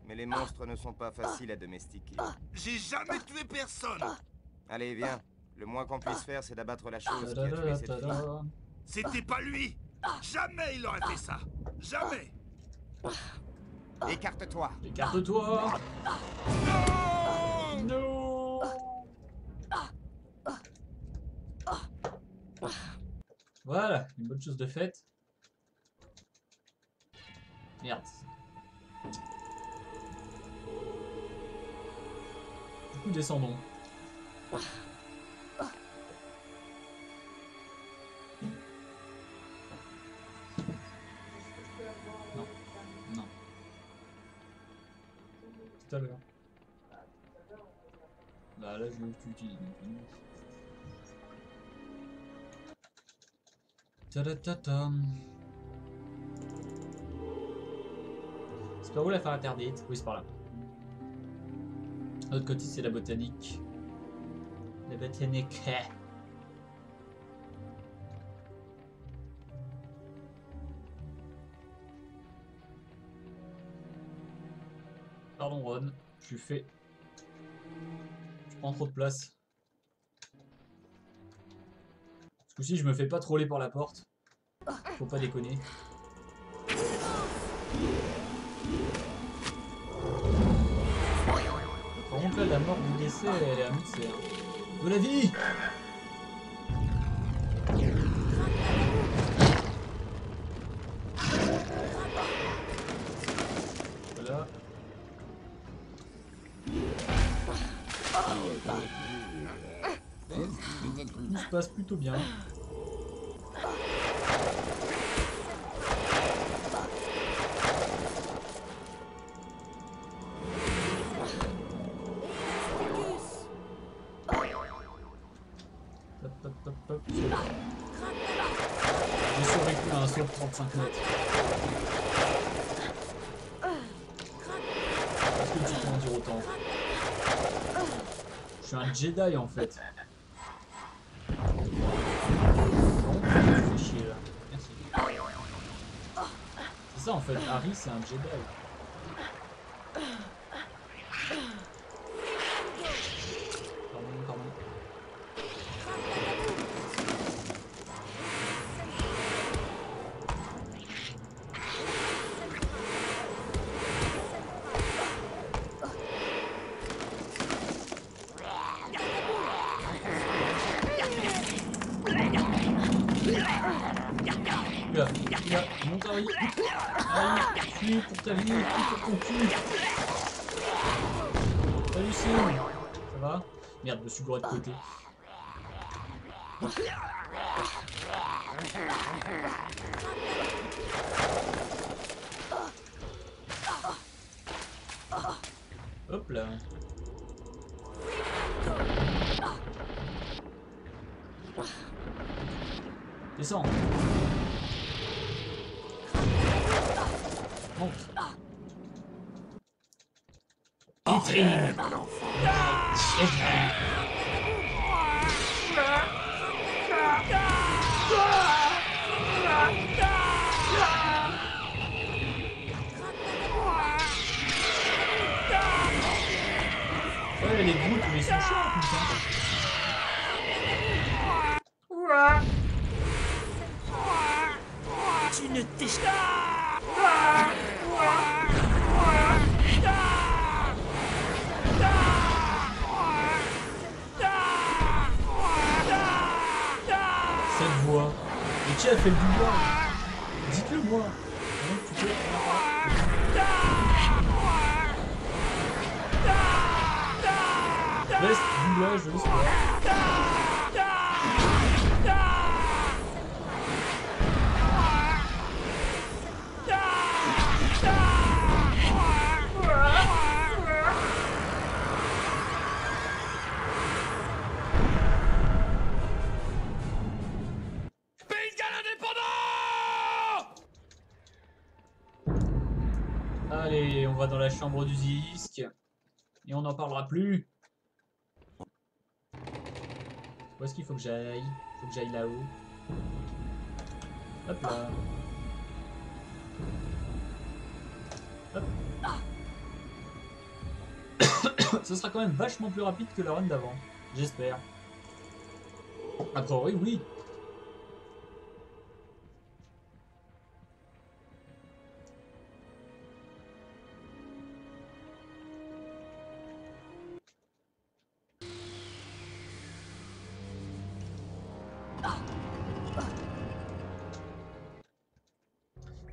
Mais les monstres ne sont pas faciles à domestiquer. J'ai jamais tué personne. Allez, viens. Le moins qu'on puisse faire, c'est d'abattre la chose qui a tué cette fille. Ta-da-da-da-da. C'était pas lui. Jamais il aurait fait ça. Jamais. Écarte-toi. Écarte-toi. Non. Non. Voilà, une bonne chose de faite. Merde. Du coup, descendons. Non. Non. Tout à l'heure. Bah là, je veux que tu utilises. Ta-da-ta-tam. C'est par où la faire interdite? Oui, c'est par là. De l'autre côté, c'est la botanique. La botanique. Pardon, Ron. Je suis fait. Je prends trop de place. Ce coup-ci, je me fais pas troller par la porte. Faut pas déconner. Par contre, là, la mort du décès, elle est annoncée. Hein. De la vie! Voilà. Tout se passe plutôt bien. saut de 35 mètres. Est-ce que tu peux en dire autant? Je suis un Jedi en fait. Bon, tu fais chier là. Merci. C'est ça en fait, Harry c'est un Jedi. Pardon. Là, monte Harry. Harry, fuis pour ta vie, fuis pour ton cul. Salut Sim. Ça va? Merde, je me suis gouré de côté. Hop là. Descends. Monte. Entrez, mon enfant. Ouais, les gouttes, mais ils sont chiants comme ça. Tu ne t'échappes. Cette voix. Mais qui a fait le doublage? Dites-le moi. Comment tu peux... Laisse doublage, je laisse pas. Allez, on va dans la chambre du Zisk. Et on n'en parlera plus. Où est-ce qu'il faut que j'aille? Faut que j'aille là-haut. Hop là. Hop. Ce sera quand même vachement plus rapide que la run d'avant. J'espère. A priori, oui.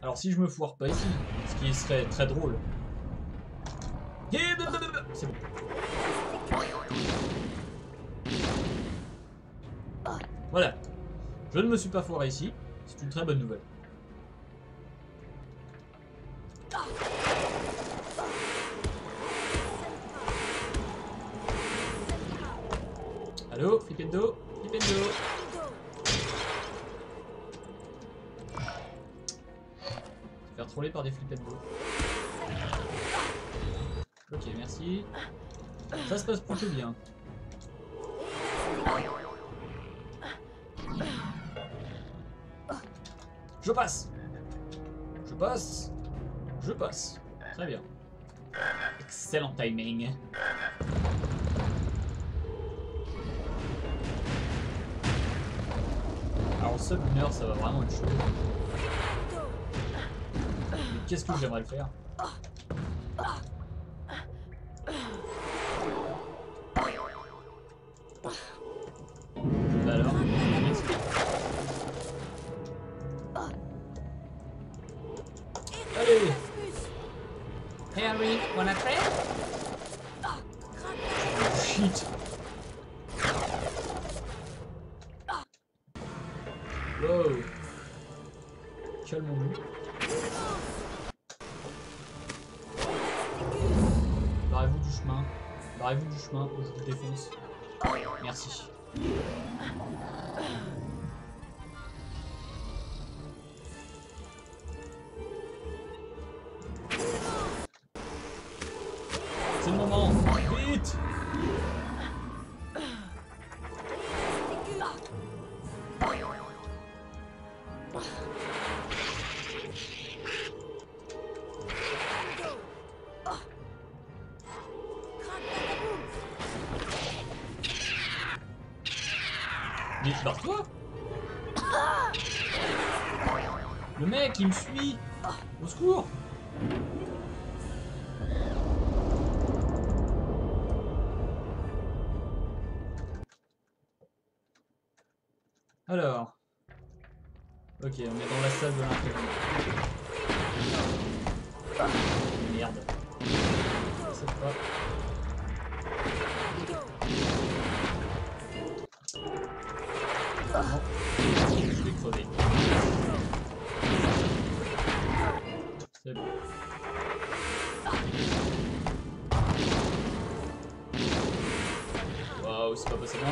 Alors si je me foire pas ici, ce qui serait très drôle. C'est bon. Voilà. Je ne me suis pas foiré ici. C'est une très bonne nouvelle. Allô, Flipendo? Flipendo? Faire troller par des Flipendo. Ok, merci. Ça se passe plutôt bien. Je passe. Je passe. Je passe. Très bien. Excellent timing. Alors seul une heure, ça va vraiment être chaud. Mais qu'est-ce que j'aimerais le faire? Bah alors, allez! Harry, on a fait? Shit! Wow! Calmons-nous. Barrez-vous du chemin. Barrez-vous du chemin ou je vous défonce. Merci. C'est le moment. Vite. Mais barre-toi. Le mec, il me suit. Au secours. Alors. Ok, on est dans la salle de l'infirmerie. Merde. C'est pas. Non. Je vais crever. C'est bon. Waouh, c'est pas passé loin.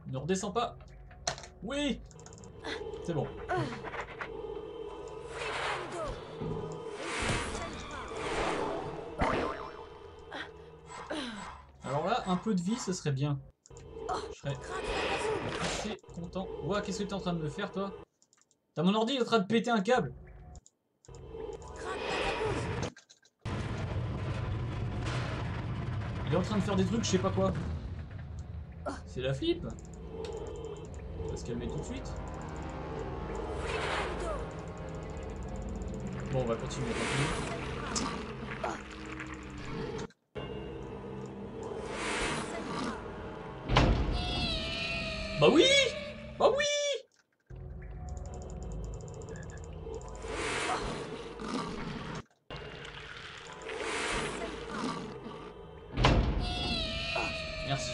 Ne redescends pas. Oui. C'est bon. Alors là, un peu de vie, ce serait bien. Je serais assez content. Ouah, qu'est-ce que t'es en train de me faire, toi? T'as mon ordi, il est en train de péter un câble. Il est en train de faire des trucs, je sais pas quoi. C'est la flip. On va se calmer tout de suite. Bon, on va continuer. Bah oui! Bah oui! Merci.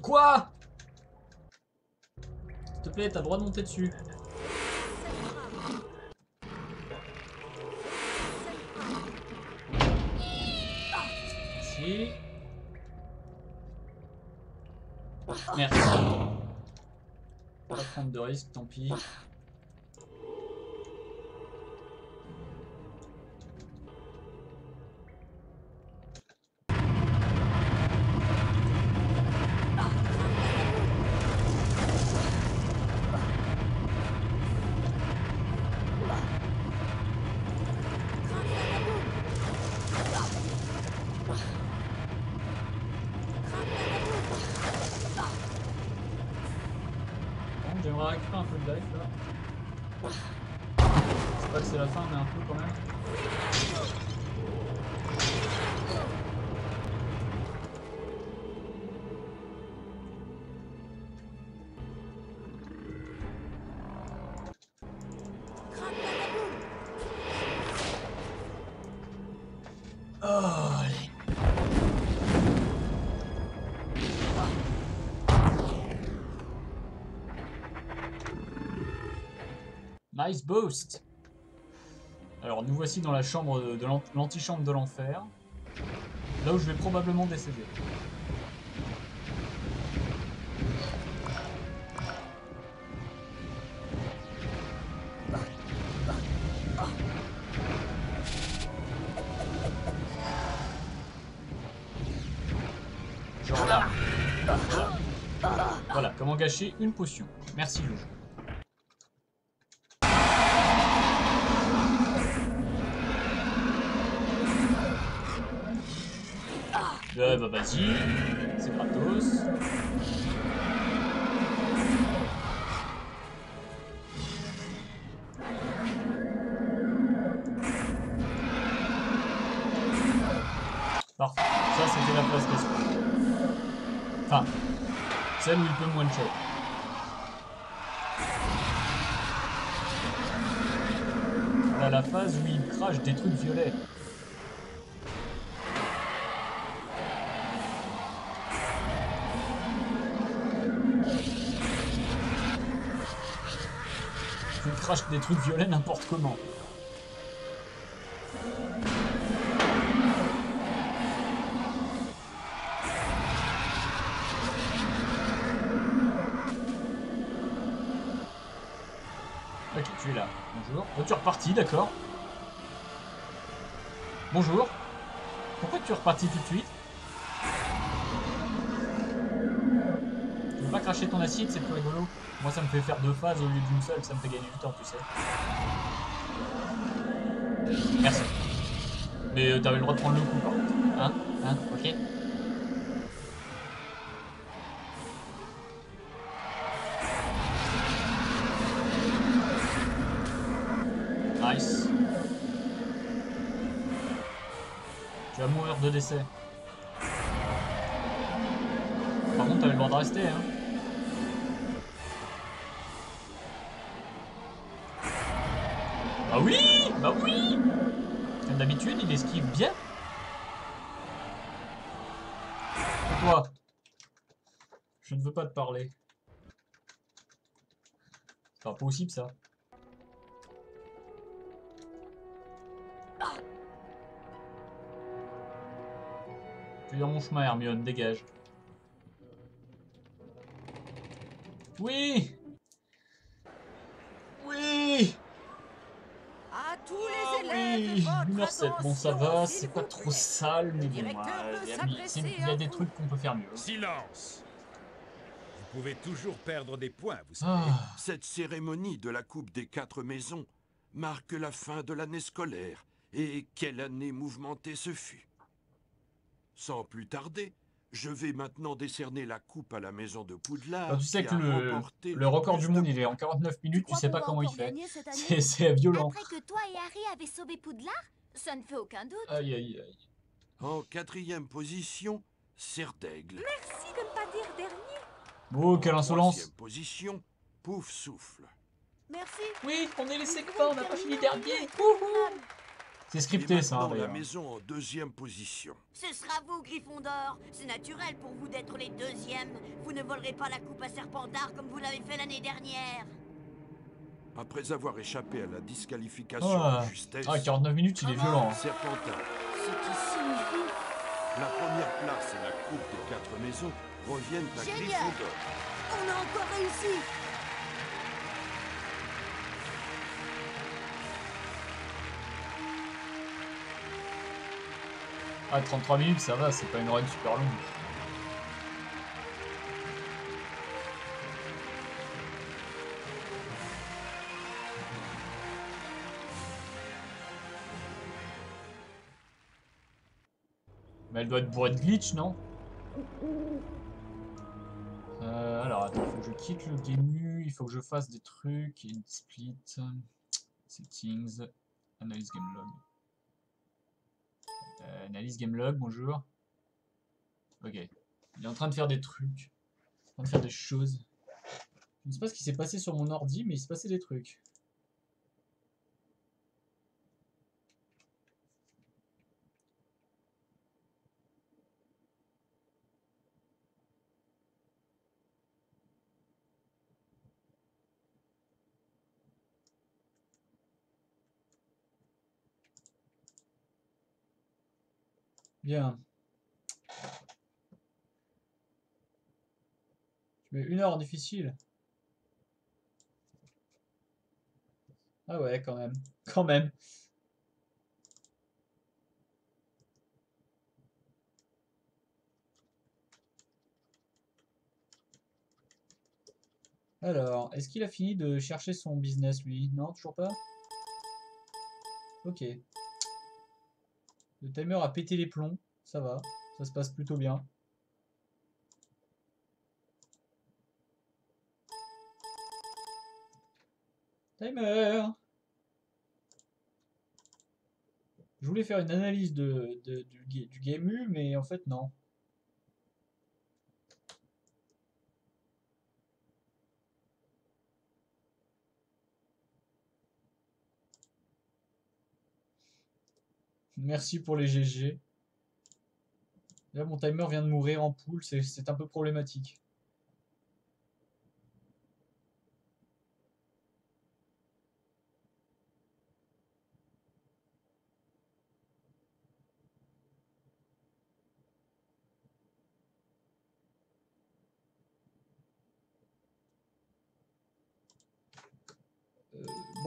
Quoi? S'il te plaît, t'as le droit de monter dessus. Merci. Merci. Pas prendre de risque, tant pis. J'aimerais récupérer un peu de life là. C'est pas que c'est la fin, mais un peu quand même. Oh, allez. Nice boost. Alors nous voici dans la chambre de l'antichambre de l'enfer. Là où je vais probablement décéder. Genre là. Voilà, comment gâcher une potion. Merci le jeu. Bah vas-y, c'est gratos. Parfait, ça c'était la phase question. Enfin, celle où il peut me one-shot. Voilà la phase où il crache des trucs violets. Il crache des trucs violets n'importe comment. tu es là. Bonjour. Oh, tu es reparti, d'accord. Bonjour. Pourquoi tu es reparti tout de suite? Tu veux pas cracher ton acide, c'est plus rigolo. Moi, ça me fait faire 2 phases au lieu d'une seule, ça me fait gagner du temps, tu sais. Merci. Mais t'avais le droit de prendre le coup, par contre. Hein? Hein? Ok? Nice. Tu vas mourir de décès. Par contre, t'avais le droit de rester, hein. Bah oui! Bah oui! Comme d'habitude, il esquive bien. Et toi? Je ne veux pas te parler. C'est pas possible, ça. Tu es dans mon chemin, Hermione, dégage. Oui! Oui! À tous Ah les élèves, oui! votre 1h07, bon ça attention, va, s'il c'est pas vous trop plaît. sale, mais Le bon, directeur veut il y s'adresser a à des vous. trucs qu'on peut faire mieux. Silence! Vous pouvez toujours perdre des points, vous savez. Ah. Cette cérémonie de la Coupe des 4 maisons marque la fin de l'année scolaire. Et quelle année mouvementée ce fut. Sans plus tarder, je vais maintenant décerner la coupe à la maison de Poudlard. Alors, tu sais qui que a remporté le record du plus de monde, il est en points. 49 Tu minutes, tu crois sais qu'on pas va comment il encore fait. gagner cette année? C'est violent. Après que toi et Harry avez sauvé Poudlard? Ça ne fait aucun doute. Aïe aïe aïe. En 4e position, Serdaigle. Merci de ne pas dire dernier. Oh, quelle En insolence. 3e position, Pouf Souffle. Merci. Oui, on est les Nous secpas, pouvons on n'a pas fini terminer au dernier. milieu, incroyable. C'est Et scripté ça, hein, maintenant, la d'ailleurs. maison en 2e position. Ce sera vous, Gryffondor. C'est naturel pour vous d'être les deuxièmes. Vous ne volerez pas la coupe à Serpentard comme vous l'avez fait l'année dernière. Après avoir échappé à la disqualification Ah, de justesse, ah, 49 minutes, il est violent. Hein. Serpentard, Ce qui signifie... la première place et la coupe des 4 maisons reviennent à Génial. Gryffondor. On a encore réussi. Ah, 33 minutes, ça va, c'est pas une run super longue. Mais elle doit être bourrée de glitch, non? Alors, attends, il faut que je quitte le Game, il faut que je fasse des trucs, et split, settings, analyse gamelog. Analyse gamelog, bonjour. Ok, il est en train de faire des trucs, en train de faire des choses. Je ne sais pas ce qui s'est passé sur mon ordi, mais il s'est passé des trucs. Bien. Tu mets 1 heure en difficile. Ah ouais, quand même. Quand même. Alors, est-ce qu'il a fini de chercher son business, lui? Non, toujours pas? Ok. Le timer a pété les plombs. Ça va. Ça se passe plutôt bien. Timer! Je voulais faire une analyse du Game U, mais en fait, non. Merci pour les GG. Là, mon timer vient de mourir en poule, c'est un peu problématique.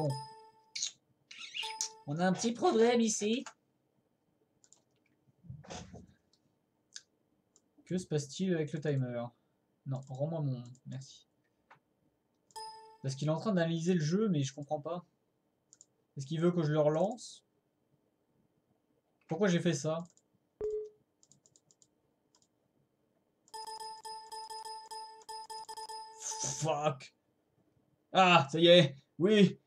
Bon. On a un petit problème ici. Que se passe-t-il avec le timer? Non, rends-moi mon... Merci. Parce qu'il est en train d'analyser le jeu, mais je comprends pas. Est-ce qu'il veut que je le relance? Pourquoi j'ai fait ça? Fuck. Ah, ça y est. Oui.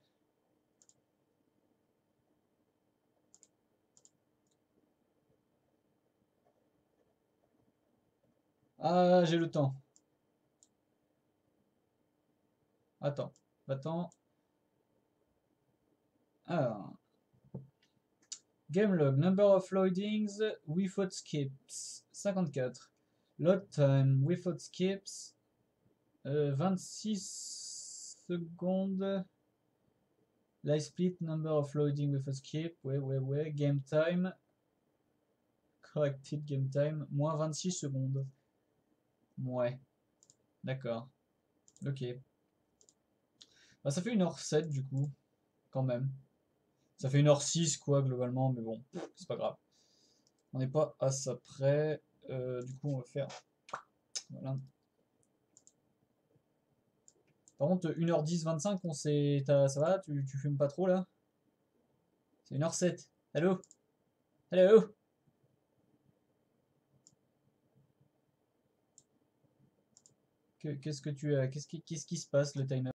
Ah, j'ai le temps. Attends. Attends. Alors. Game log. Number of loadings without skips. 54. Load time without skips. 26 secondes. Live split. Number of loading without skip. Ouais. Game time. Corrected game time. Moins 26 secondes. Ouais. D'accord. Ok. Bah, ça fait 1h07 du coup. Quand même. Ça fait 1h06 quoi globalement. Mais bon. C'est pas grave. On n'est pas à ça près. Du coup on va faire... Voilà. Par contre 1h10, 25 on s'est... Ça va? Tu fumes pas trop là? C'est 1h07. Allô? Allô? Qu'est-ce que tu as? Qu'est-ce qui se passe le timer?